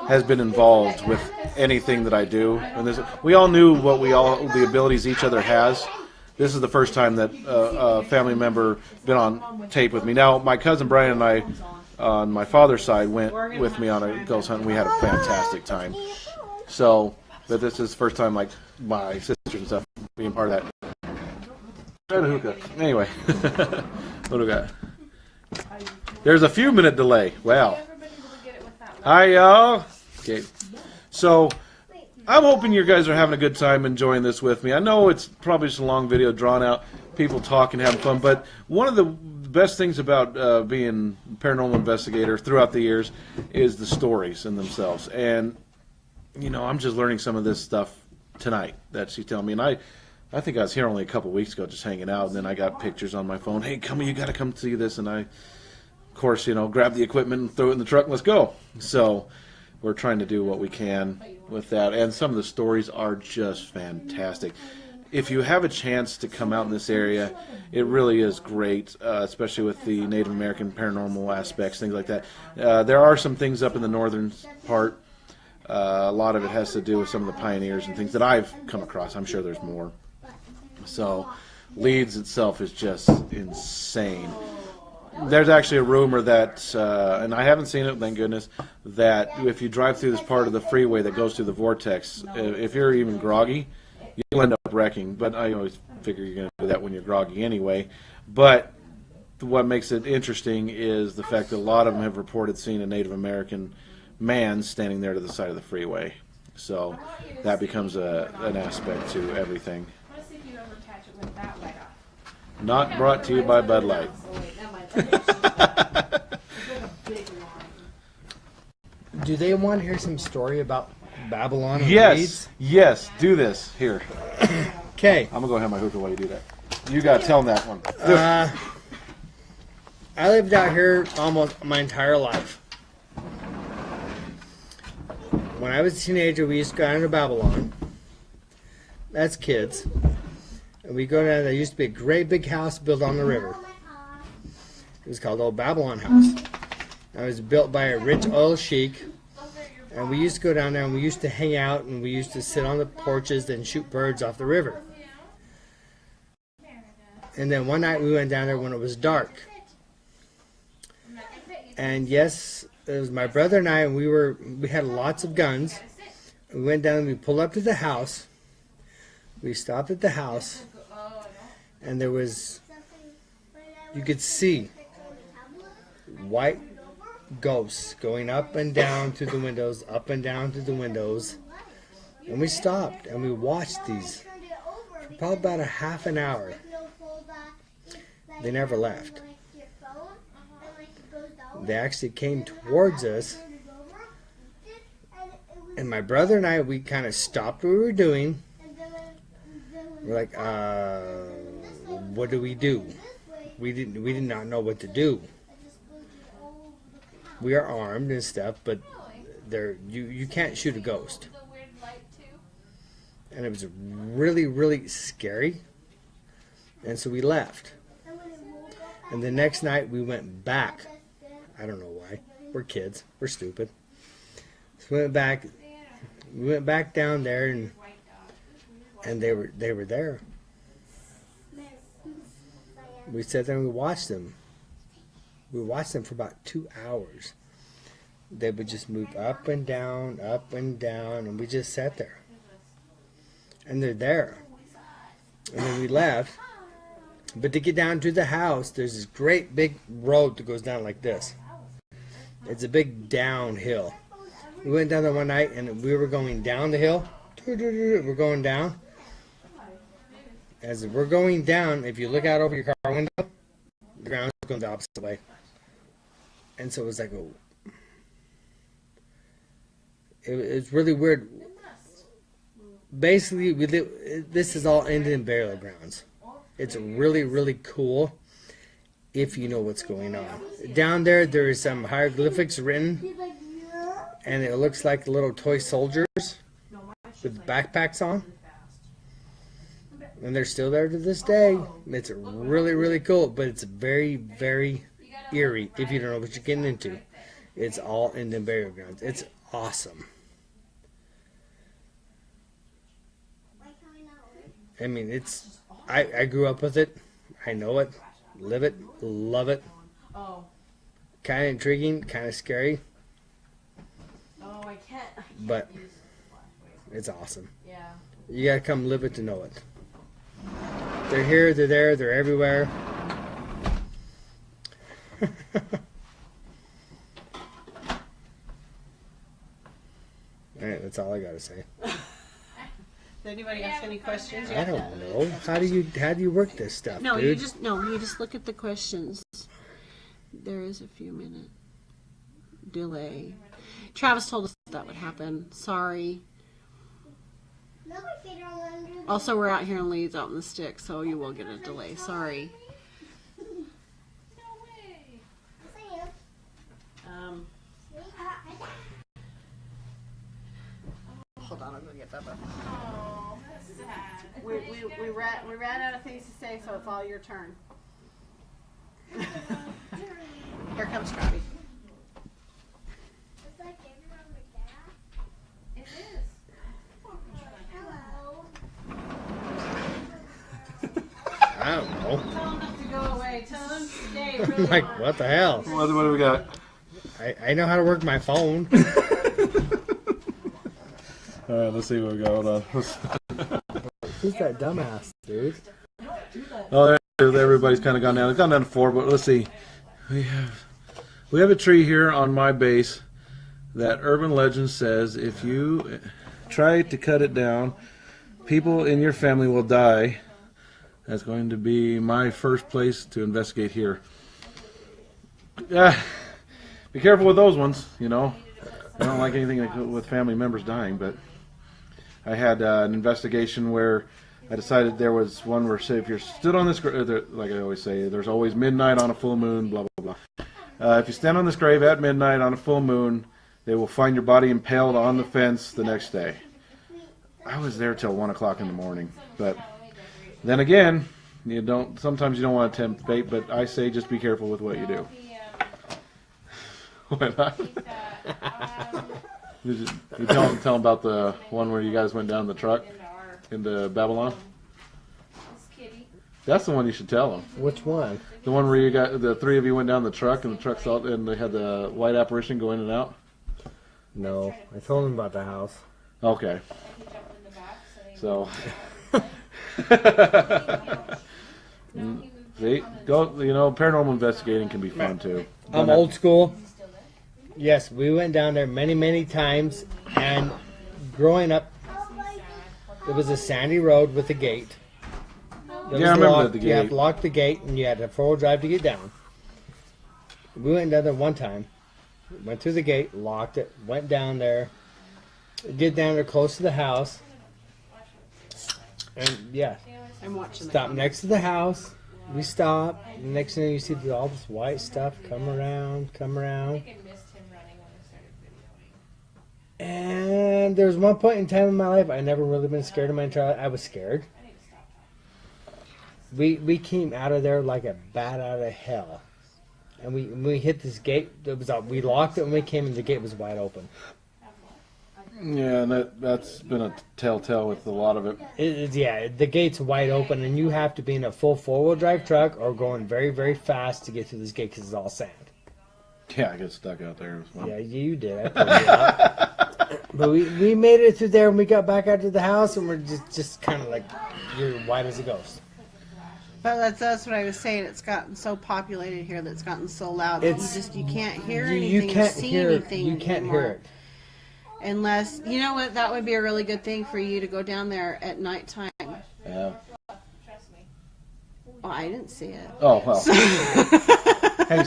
has been involved with anything that I do. And we all knew the abilities each other has. This is the first time that a family member been on tape with me. Now, my cousin Brian and I, on my father's side, went with me on a ghost hunt, and we had a fantastic time. So, but this is the first time, like, my sisters and stuff being part of that. And a hookah. Anyway, what do we got? There's a few minute delay. Wow. Hi, y'all. Okay. So, I'm hoping you guys are having a good time enjoying this with me. I know it's probably just a long video, drawn out, people talking, having fun, but one of the best things about being a paranormal investigator throughout the years is the stories in themselves. And, you know, I'm just learning some of this stuff tonight that she's telling me. And I think I was here only a couple weeks ago just hanging out, and then I got pictures on my phone. Hey, you got to come see this. And I, of course, you know, grab the equipment and throw it in the truck and let's go. So we're trying to do what we can with that. And some of the stories are just fantastic. If you have a chance to come out in this area, it really is great, especially with the Native American paranormal aspects, things like that. There are some things up in the northern part. A lot of it has to do with some of the pioneers and things that I've come across. I'm sure there's more. So Leeds itself is just insane. There's actually a rumor that, and I haven't seen it, thank goodness, that if you drive through this part of the freeway that goes through the vortex, if you're even groggy, you'll end up wrecking. But I always figure you're going to do that when you're groggy anyway. But what makes it interesting is the fact that a lot of them have reported seeing a Native American man standing there to the side of the freeway. So that becomes an aspect to everything. Let's see if you ever catch it with that light off. Not brought to you by Bud Light. Do they want to hear some story about Babylon and Yes, Leeds? yes, do this. Here. Okay. I'm going to go have my hookah while you do that. You got to tell them that one. I lived out here almost my entire life. When I was a teenager, we used to go down to Babylon. That's kids. And we go down, there used to be a great big house built on the river. It was called Old Babylon House. It was built by a rich oil sheik. And we used to go down there and we used to hang out and we used to sit on the porches and shoot birds off the river. And then one night we went down there when it was dark. And yes, it was my brother and I, and we had lots of guns. We went down and we pulled up to the house. We stopped at the house, and there was, you could see white ghosts going up and down through the windows, up and down through the windows. And we stopped and we watched these for probably about a half an hour. They never left. They actually came towards us, and my brother and I, we kind of stopped what we were doing. We're like, what do? We did not know what to do. we are armed and stuff, but you can't shoot a ghost. And it was really, really scary. And so we left. And the next night we went back. I don't know why. We're kids. We're stupid. So we went back. We went back down there, and they were there. We sat there and we watched them. We watched them for about 2 hours. They would just move up and down, and we just sat there. And they're there. And then we left. But to get down to the house, there's this great big road that goes down like this. It's a big downhill. We went down there one night, and we were going down the hill. We're going down. As we're going down, if you look out over your car window, the ground's going the opposite way. And so it was like, it's really weird. Basically, this is all Indian burial grounds. It's really, really cool if you know what's going on. Down there, there is some hieroglyphics written, and it looks like little toy soldiers with backpacks on. And they're still there to this day. It's really, really cool, but it's very, very eerie if you don't know what you're getting into. It's all Indian burial grounds. It's awesome. I mean, I grew up with it. I know it, live it, love it. Oh. Kind of intriguing, kind of scary, Oh, I can't. but it's awesome. Yeah. You gotta come live it to know it. They're here, they're there, they're everywhere. Alright, that's all I gotta say. Did anybody ask any questions? I don't know. How do you work this stuff, No, dude? you just look at the questions. There is a few minute delay. Travis told us that would happen. Sorry. Also, we're out here in Leeds, out in the sticks, so you will get a delay. Sorry. Hold on, I'll go get Bubba. Oh, that's sad. We ran out of things to say, so it's all your turn. Here comes Scrappy. It is. Hello. I don't know. Tell him not to go away. Tell him to stay. I'm Really like, hard. what the hell? What do we got? I know how to work my phone. All right, let's see what we got. Hold on. Who's that dumbass, dude? Oh, everybody's kind of gone down. It's gone down to 4, but let's see. We have a tree here on my base that urban legend says if you try to cut it down, people in your family will die. That's going to be my first place to investigate here. Be careful with those ones, you know. I don't like anything with family members dying, but I had an investigation where I decided there was one where, say, if you're stood on this, like I always say, there's always midnight on a full moon, blah, blah, blah. If you stand on this grave at midnight on a full moon, they will find your body impaled on the fence the next day. I was there till 1 o'clock in the morning, but then again, sometimes you don't want to tempt fate, but I say just be careful with what you do. What? You tell them about the one where you guys went down the truck into Babylon? That's the one you should tell them. Which one? The one where the 3 of you went down the truck and the truck saw and they had the white apparition go in and out? No, I told him about the house. Okay. So, see, paranormal investigating can be fun too. I'm old school. Yes, we went down there many, many times, and growing up, it was a sandy road with a gate. It Yeah, I was remember locked. the You had gate. to lock the gate, and you had a 4-wheel drive to get down. We went down there one time, went through the gate, locked it, went down there, get down there close to the house, and yeah, I'm watching. stop next to the house. We stop. And next thing you see all this white stuff come around. there was one point in time in my life I never really been scared of my entire life. I was scared. We came out of there like a bat out of hell. And we hit this gate. We locked it when we came in. The gate was wide open. Yeah, and that's been a telltale with a lot of it. Yeah, the gate's wide open, and you have to be in a full four-wheel drive truck or going very, very fast to get through this gate because it's all sand. Yeah, I get stuck out there as well. Yeah, you did. I pulled you out. But we made it through there, and we got back out to the house, and we're just kind of like, you're white as a ghost. But that's what I was saying. It's gotten so populated here that it's gotten so loud that you can't hear anything or see anything You can't anymore. hear it. Unless, you know what, that would be a really good thing for you to go down there at nighttime. Yeah. Well, I didn't see it. Oh, well. Hey,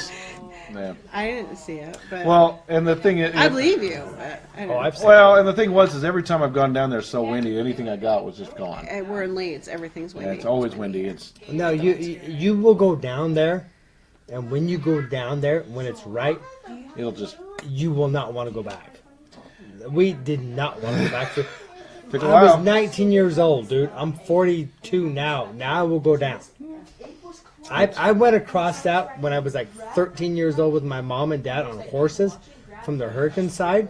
man. I didn't see it, but Well, and the thing is... I believe you. But I don't I've seen Well, and the thing was, is every time I've gone down there, it's so windy, anything I got was just gone. We're in Leeds. Everything's windy. Yeah, it's always windy. It's No, you will go down there, and when you go down there, when it's right, it'll just you will not want to go back. We did not want to go back. took a I was while. 19 years old, dude. I'm 42 now. Now I will go down. I went across that when I was like 13 years old with my mom and dad on horses from the hurricane side.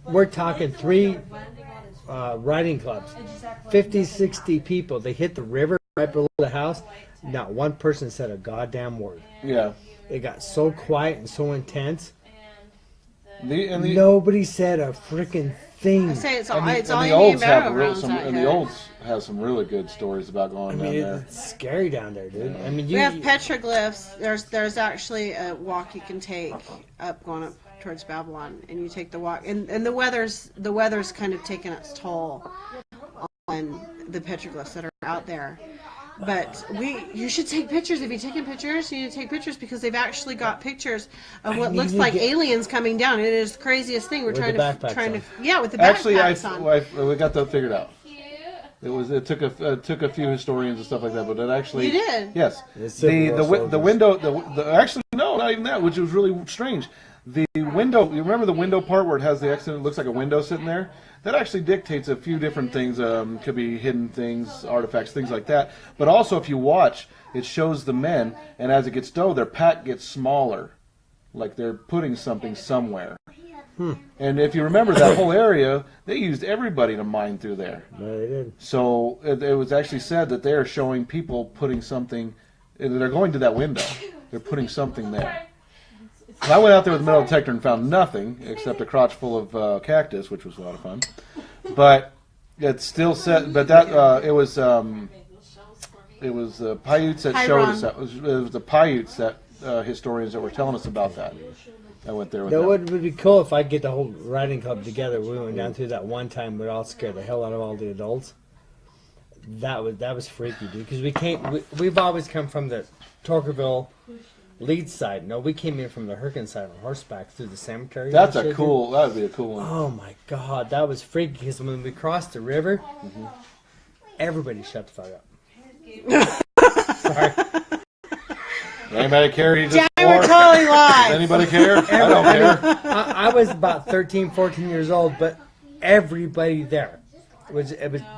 We're talking 3 riding clubs, 50, 60 people. They hit the river right below the house. Not one person said a goddamn word. Yeah. It got so quiet and so intense. The Nobody said a freaking thing. I say it's all, and the, it's and all the you need olds have about real, around some, out and the here. olds have some really good stories about going down there. It's scary down there, dude. I mean, We have petroglyphs. There's actually a walk you can take going up towards Babylon, and you take the walk. And the weather's kind of taken its toll on the petroglyphs that are out there. But you should take pictures. If you're taking pictures, you need to take pictures because they've actually got pictures of what looks like aliens coming down. It is the craziest thing. We're With trying the to backpacks yeah, with the Actually, backpacks on. we got that figured out. It took a few historians and stuff like that, but it actually You did? Yes. It's The Civil War window actually no, not even that, which was really strange. The window, you remember the window part where it has the exit? It looks like a window sitting there. That actually dictates a few different things. Could be hidden things, artifacts, things like that. But also, if you watch, it shows the men, and as it gets stowed, their pack gets smaller, like they're putting something somewhere. And if you remember that whole area, they used everybody to mine through there. No, they did. So it was actually said that they are showing people putting something. They're going to that window. They're putting something there. And I went out there with a metal detector and found nothing except a crotch full of cactus, which was a lot of fun. But it still said, but that it was Paiutes that showed us that. It was the Paiutes that historians that were telling us about that. I went there with That them. would be cool if I get the whole riding club together. We went down through that one time. We'd all scared the hell out of all the adults. That was freaky, dude. Because we've always come from the Torkerville Leeds side. No, we came in from the Hurricane side on horseback through the cemetery. That would be a cool one. Oh my God, that was freaky. Because when we crossed the river, everybody shut the fuck up. Sorry. Anybody care? You just Damn, we're swore? totally Does live. anybody care? I don't care. I was about 13, 14 years old, but everybody there. It was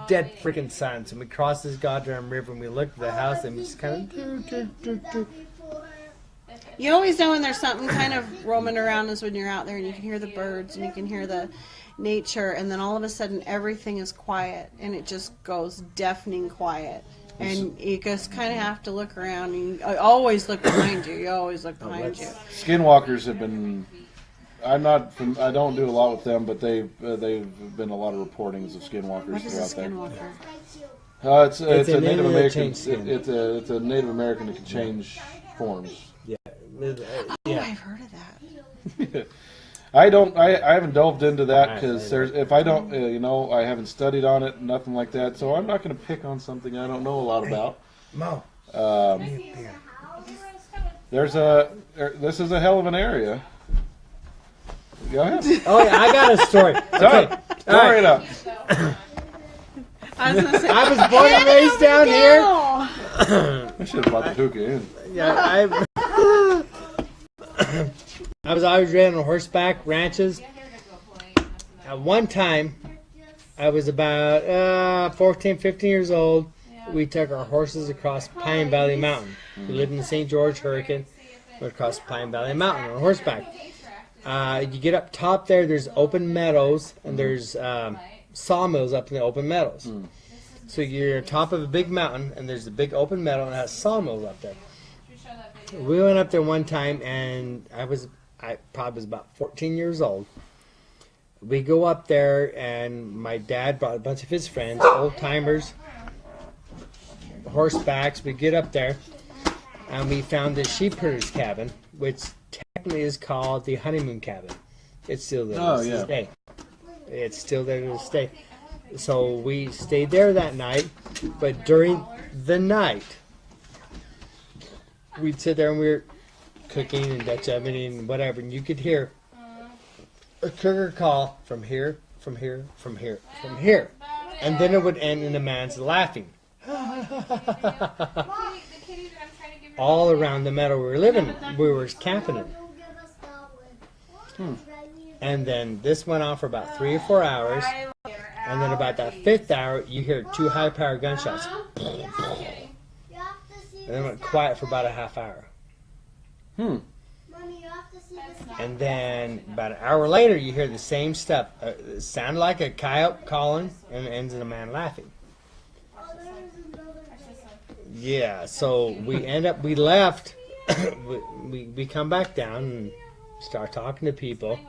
dead freaking silence. And we crossed this goddamn river and we looked at the house and we just kind of... You always know when there's something kind of roaming around is when you're out there and you can hear the birds and you can hear the nature, and then all of a sudden everything is quiet and it just goes deafening quiet. And you just kind of have to look around and you always look behind you. You always look behind you. Skinwalkers have been. I don't do a lot with them, but they've been a lot of reportings of skinwalkers What is a throughout there. skinwalker? It's a an Native alien that American. changed skin. It's a Native American that can change forms. Yeah. Oh, Yeah. I've heard of that. I haven't delved into that Right, because right. if I don't, I haven't studied on it, nothing like that. So I'm not going to pick on something I don't know a lot about. Mo. This is a hell of an area. Go ahead. Oh, yeah, I got a story. Okay. Story it up. I was going to say, I was born and raised down here. I should have brought the hookah in. Yeah, I was always riding on horseback ranches. At one time, I was about 14, 15 years old. We took our horses across Pine Valley Mountain. We lived in the St. George Hurricane. We went across Pine Valley Mountain on horseback. You get up top there, there's open meadows, and there's sawmills up in the open meadows. So you're on top of a big mountain, and there's a big open meadow, and it has sawmills up there. We went up there one time, and I probably was about 14 years old. We go up there, and my dad brought a bunch of his friends, old timers, horsebacks. We get up there, and we found this sheep herder's cabin, which technically is called the honeymoon cabin. It's still there to this day. It's still there to this day. So we stayed there that night, but during the night, we'd sit there and we were cooking and Dutch ovening and whatever, and you could hear a cougar call from here, from here, from here, from here. And then it would end in a man's laughing. All around the meadow we were living, we were camping in. And then this went on for about 3 or 4 hours. And then about that 5th hour, you hear 2 high-powered gunshots. And then it went quiet for about a half hour. And then about an hour later, you hear the same stuff. It sounded like a coyote calling, and it ends in a man laughing. Yeah, so we left. we come back down and start talking to people.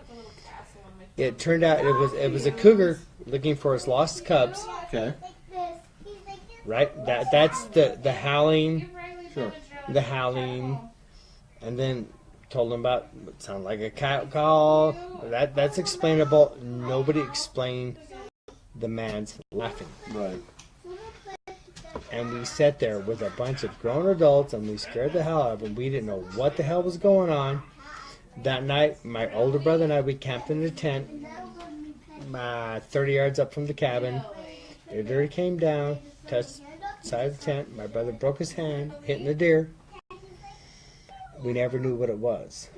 It turned out it was a cougar looking for his lost cubs. Okay. Right? That's the howling. Sure. The howling, and then told them about what sounded like a coyote call. That's explainable. Nobody explained the man's laughing. Right. And we sat there with a bunch of grown adults, and we scared the hell out of them. We didn't know what the hell was going on. That night, my older brother and I, we camped in a tent 30 yards up from the cabin. It already came down, touched the side of the tent. My brother broke his hand, hitting a deer. We never knew what it was.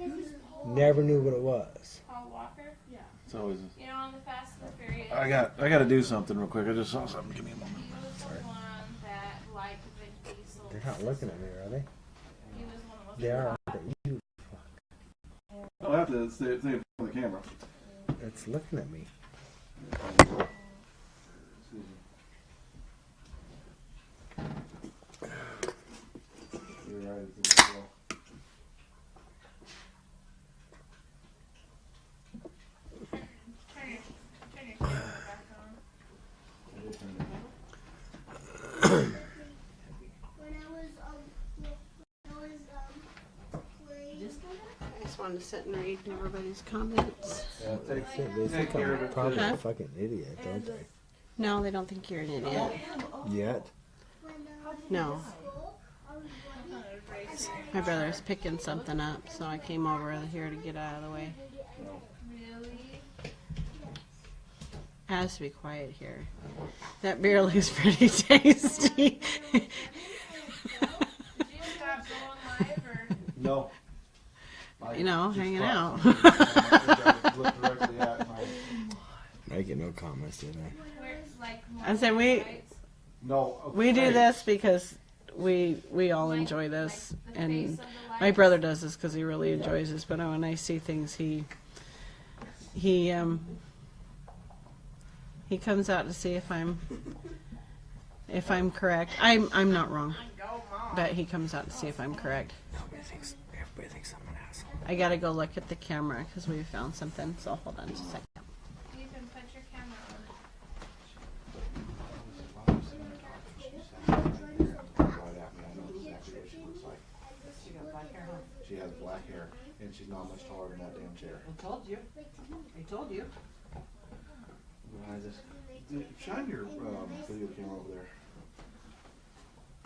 Never knew what it was. Paul Walker? Yeah. It's always. You know, on the Fast and the Furious. I got to do something real quick. I just saw something. Give me a moment. He was the one that liked Vin Diesel. They're not looking at me, are they? He was one of They are. I'll have to stay on the camera. It's looking at me. You're right. Turn your camera back on. I just wanted to sit and read everybody's comments. Yeah, They think I'm probably a fucking idiot, don't they? No, they don't think you're an idiot. Yet. No. My brother's picking something up, so I came over here to get out of the way. Really? Has to be quiet here. That beer looks pretty tasty. Did you stop going live or? No. You know, hanging out. I get no comments, did I? Where's like I said we No. we do this because we all enjoy this, and my brother does this because he really enjoys this. But when I see things, he comes out to see if I'm correct. I'm not wrong, but he comes out to see if I'm correct. Everybody thinks I'm an asshole. I gotta go look at the camera because we found something. So hold on just a second. you can put your camera She has black hair, and she's not much taller than that damn chair. I told you. Shine your video camera over there.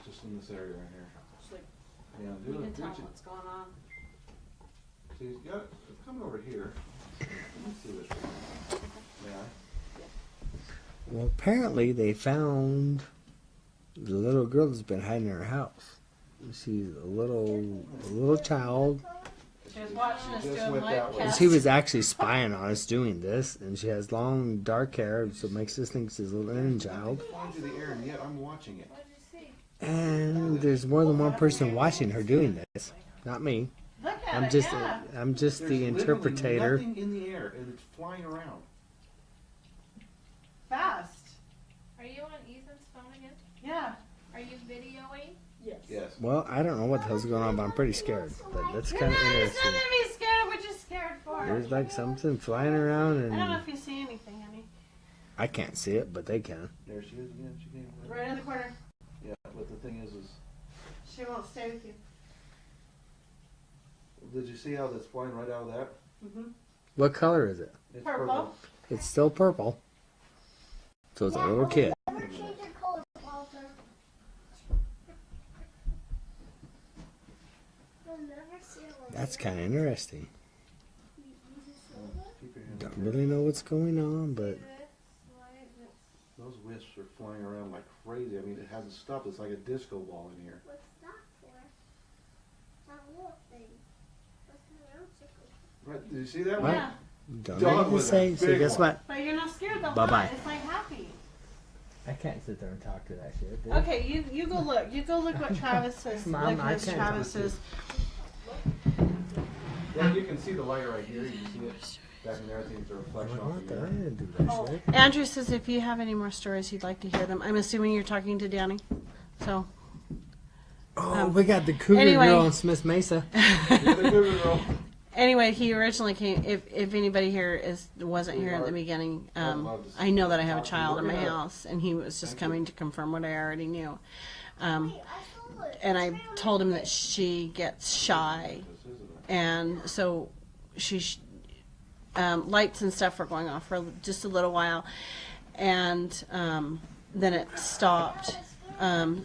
Just in this area right here. Yeah, do it. what's going on. She's got it's coming over here. Let me see this. May I? Well, apparently they found the little girl that's been hiding in her house. She's a little child, She was watching us Just doing went that way. And she was actually spying on us doing this, and she has long dark hair, so it makes us think she's a little Indian child. Flying through the air, and yet I'm watching it. What did you see? And there's more than one person watching her doing this, not me. Look at I'm it, just yeah. I'm just There's the literally interpretator. nothing in the air, and it's flying around. Fast. Are you on Ethan's phone again? Yeah. Are you videoing? Yes. Well, I don't know what the hell's going on, but I'm pretty scared. But that's kind of There's interesting. nothing to be scared of. What you scared for? There's like something flying around, I don't know and if you see anything, honey. I can't see it, but they can. There she is again. She came. Right in the corner. Yeah, but the thing is, She won't stay with you. did you see how that's flying right out of that? Mm-hmm. What color is it? It's Purple. It's still purple. So it's a little kid. Never change your color, Walter. You'll never see it when That's kind of interesting. Keep your hand Don't up. really know what's going on, but Those wisps are flying around like crazy. I mean, it hasn't stopped. It's like a disco ball in here. What's that for? That little thing. What's that round circle? Right? Did you see that What? one? Yeah. don't Dog make me was a say. So big guess one. what? But you're not scared though. Bye-bye. Huh? It's like happy. I can't sit there and talk to that shit. dude. Okay, you go look. You go look what Travis says. Mom, Look I what can't Travis talk to says. Yeah, you can see the light right here. You can see it back in there. I think it's a reflection off What the the? I air. didn't do that Oh, shit. Andrew says if you have any more stories, he'd like to hear them. I'm assuming you're talking to Danny. So Oh, we got the cougar anyway. girl on Smith Mesa. You're the cougar girl. anyway, he originally came. If anybody here wasn't here at the beginning, I know that I have a child in my house, and he was just coming to confirm what I already knew. And I told him that she gets shy, and so lights and stuff were going off for just a little while, and then it stopped.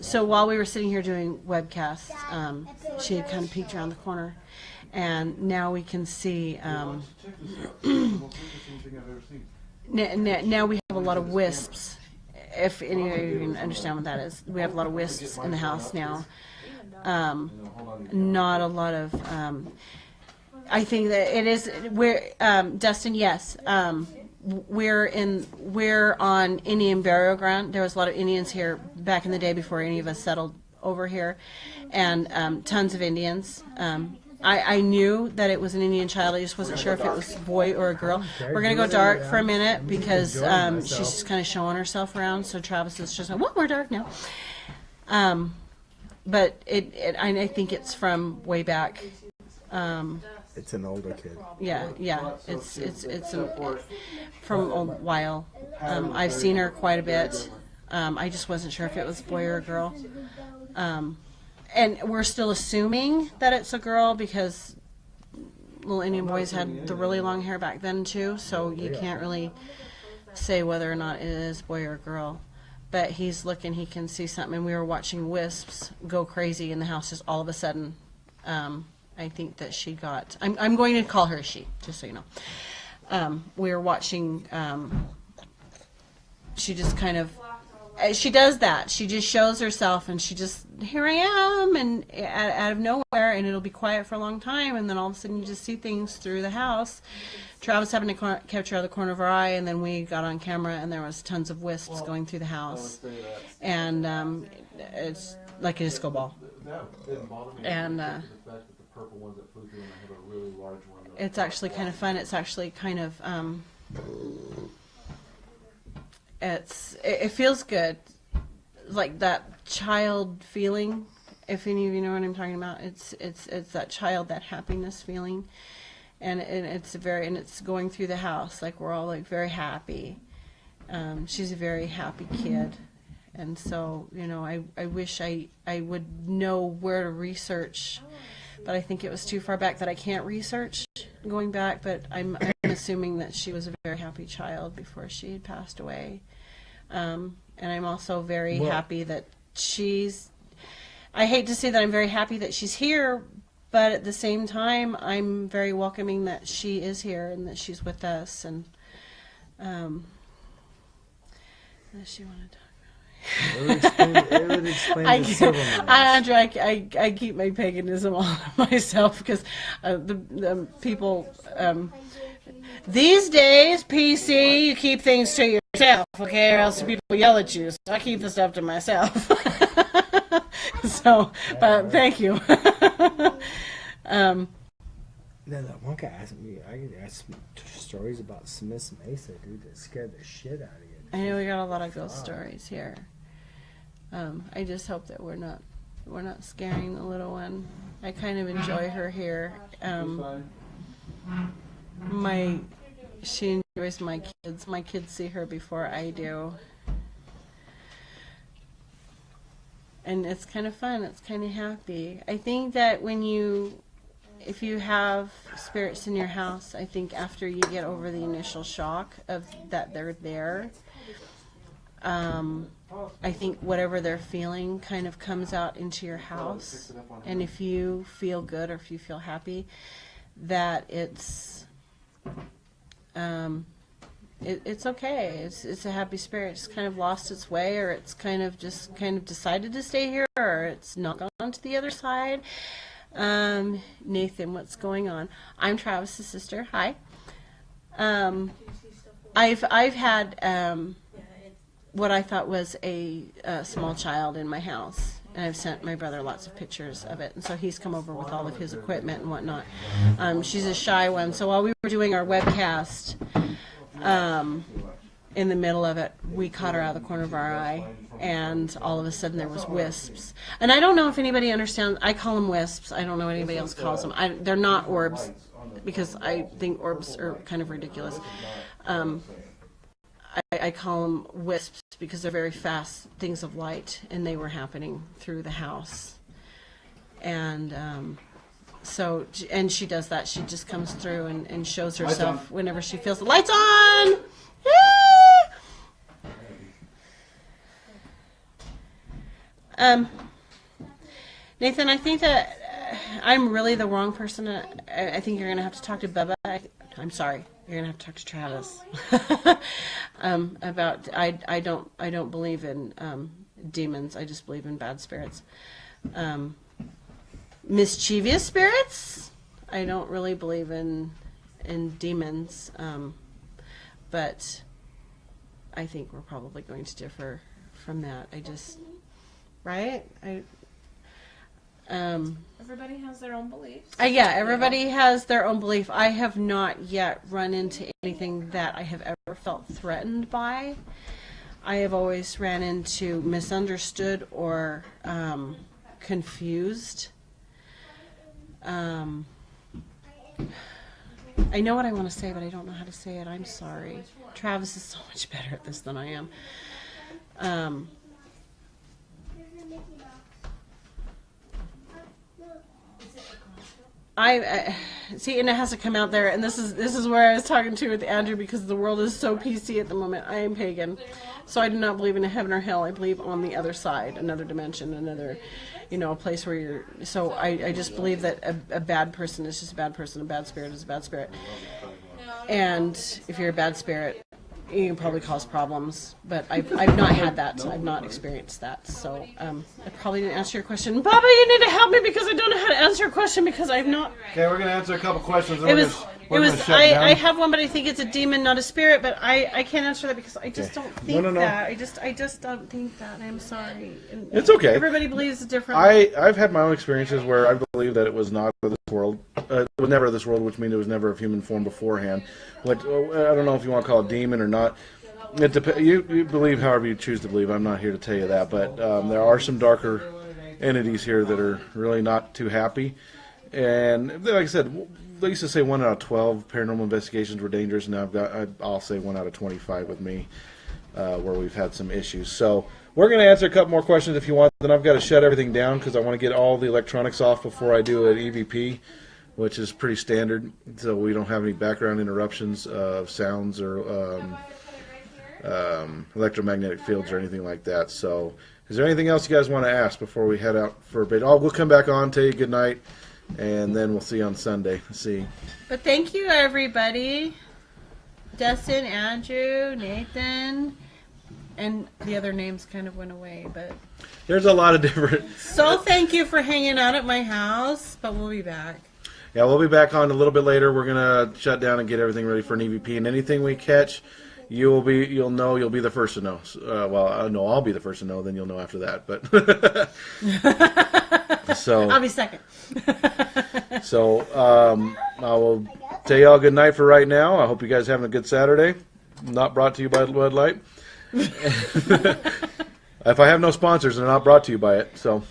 So while we were sitting here doing webcasts, she had kind of peeked around the corner, and now we can see. Check this out. It's the most interesting thing I've ever seen. Now we have a lot of wisps. If any of you can understand what that is, we have a lot of wisps in the house now. Not a lot of. I think that it is. Dustin. Yes. We're on Indian burial ground. There was a lot of Indians here back in the day before any of us settled over here, and tons of Indians. I knew that it was an Indian child. I just wasn't sure if it was a boy or a girl. We're gonna go dark for a minute because she's just kind of showing herself around. So Travis is just like, "Well, we're dark now." But I think it's from way back. It's an older kid. Yeah. It's from a while. I've seen her quite a bit. I just wasn't sure if it was a boy or a girl. And we're still assuming that it's a girl because little Indian boys had the really long hair back then too, so you can't really say whether or not it is a boy or a girl. But he's looking, he can see something, and we were watching wisps go crazy in the house just all of a sudden. I think that she got, I'm going to call her a she, just so you know. We were watching, she just kind of, she does that. She just shows herself, and she just, here I am, and out of nowhere, and it'll be quiet for a long time, and then all of a sudden you just see things through the house. Travis happened to catch her out of the corner of her eye, and then we got on camera, and there was tons of wisps going through the house, and it's like a disco ball. That didn't bother me. And The fact that the purple ones that flew through and I have a really large one. it's actually kind of fun. It's actually kind of it feels good, like that child feeling. If any of you know what I'm talking about, it's that child, that happiness feeling, and it's going through the house, like we're all like very happy. She's a very happy kid, and so I wish I would know where to research, but I think it was too far back that I can't research going back. But I'm assuming that she was a very happy child before she had passed away. And I'm also very happy that I hate to say that I'm very happy that she's here, but at the same time, I'm very welcoming that she is here and that she's with us. And does she want to talk? It would explain I, the silver mines. Andrew, I keep my paganism all to myself because the people these days, PC, you keep things to yourself, okay, or else people yell at you. So I keep the stuff to myself. So, but thank you. Then that one guy asked me, I asked stories about Smith's Mesa, dude, that scared the shit out of you. I know we got a lot of ghost stories here. I just hope that we're not scaring the little one. I kind of enjoy her here. She enjoys my kids. My kids see her before I do. And it's kind of fun. It's kind of happy. I think that if you have spirits in your house, I think after you get over the initial shock of that they're there, I think whatever they're feeling kind of comes out into your house. And if you feel good or if you feel happy, that it's okay. It's a happy spirit. It's kind of lost its way, or it's kind of decided to stay here, or it's not gone to the other side. Nathan, what's going on? I'm Travis's sister. Hi. I've had what I thought was a small child in my house, and I've sent my brother lots of pictures of it, and so he's come over with all of his equipment and whatnot. She's a shy one, so while we were doing our webcast, in the middle of it, we caught her out of the corner of our eye, and all of a sudden there was wisps. And I don't know if anybody understands. I call them wisps. I don't know what anybody else calls them. They're not orbs, because I think orbs are kind of ridiculous. I call them wisps because they're very fast things of light, and they were happening through the house. And and she does that. She just comes through and shows herself whenever she feels the lights on. Nathan, I think that I'm really the wrong person. I think you're going to have to talk to Bubba. I'm sorry. You're going to have to talk to Travis. About I don't believe in demons. I just believe in bad spirits. Mischievous spirits, I don't really believe in demons, but I think we're probably going to differ from that. Everybody has their own beliefs. Everybody has their own belief. I have not yet run into anything that I have ever felt threatened by. I have always ran into misunderstood or confused. I know what I want to say, but I don't know how to say it. I'm sorry. Travis is so much better at this than I am. I see, and it has to come out there. And this is where I was talking to with Andrew, because the world is so PC at the moment. I am pagan, so I do not believe in a heaven or hell. I believe on the other side, another dimension, another, a place where you're. So I just believe that a bad person is just a bad person. A bad spirit is a bad spirit. And if you're a bad spirit, you can probably cause problems. But I've not had that. I've not experienced that. So I probably didn't answer your question. Baba, you need to help me because I don't know how to answer your question because I've not. Okay, we're going to answer a couple questions. I have one, but I think it's a demon, not a spirit. But I can't answer that because I just don't think that. I just don't think that. I'm sorry. It's okay. Everybody believes it differently. I've had my own experiences where I believe that it was not of this world. It was never of this world, which means it was never of human form beforehand. But I don't know if you want to call it demon or not. You believe however you choose to believe. I'm not here to tell you that. But there are some darker entities here that are really not too happy. And like I said, they used to say 1 out of 12 paranormal investigations were dangerous. Now I'll say 1 out of 25 with me, where we've had some issues. So we're going to answer a couple more questions if you want. Then I've got to shut everything down because I want to get all the electronics off before I do an EVP, which is pretty standard, so we don't have any background interruptions of sounds or electromagnetic fields or anything like that. So is there anything else you guys want to ask before we head out for a bit? We'll come back on, tell you good night, and then we'll see you on Sunday. Let's see. But thank you, everybody. Dustin, Andrew, Nathan, And the other names kind of went away, but... There's a lot of different... So thank you for hanging out at my house, but we'll be back. Yeah, we'll be back on a little bit later. We're going to shut down and get everything ready for an EVP. And anything we catch, you'll be the first to know. No, I'll be the first to know, then you'll know after that. But so I'll be second. So I will tell you all good night for right now. I hope you guys are having a good Saturday. Not brought to you by Bud Light. If I have no sponsors, they're not brought to you by it. So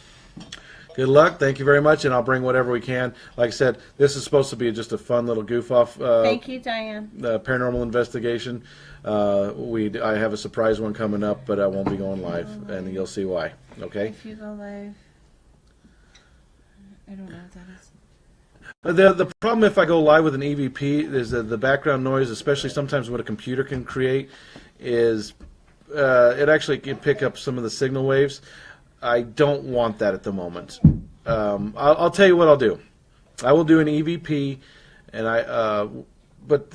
good luck. Thank you very much, and I'll bring whatever we can. Like I said, this is supposed to be just a fun little goof-off. Thank you, Diane. Paranormal investigation. I have a surprise one coming up, but I won't be going live, and you'll see why. Okay? If you go live, I don't know what that is. The problem if I go live with an EVP is that the background noise, especially sometimes what a computer can create, is it actually can pick up some of the signal waves. I don't want that at the moment. I'll tell you what I'll do. I will do an EVP, and but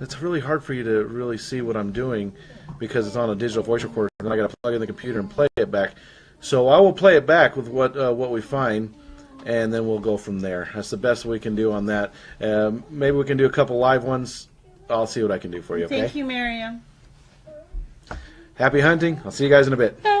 it's really hard for you to really see what I'm doing because it's on a digital voice recorder, and I got to plug in the computer and play it back. So I will play it back with what we find, and then we'll go from there. That's the best we can do on that. Maybe we can do a couple live ones. I'll see what I can do for you. Okay? Thank you, Miriam. Happy hunting. I'll see you guys in a bit. Bye.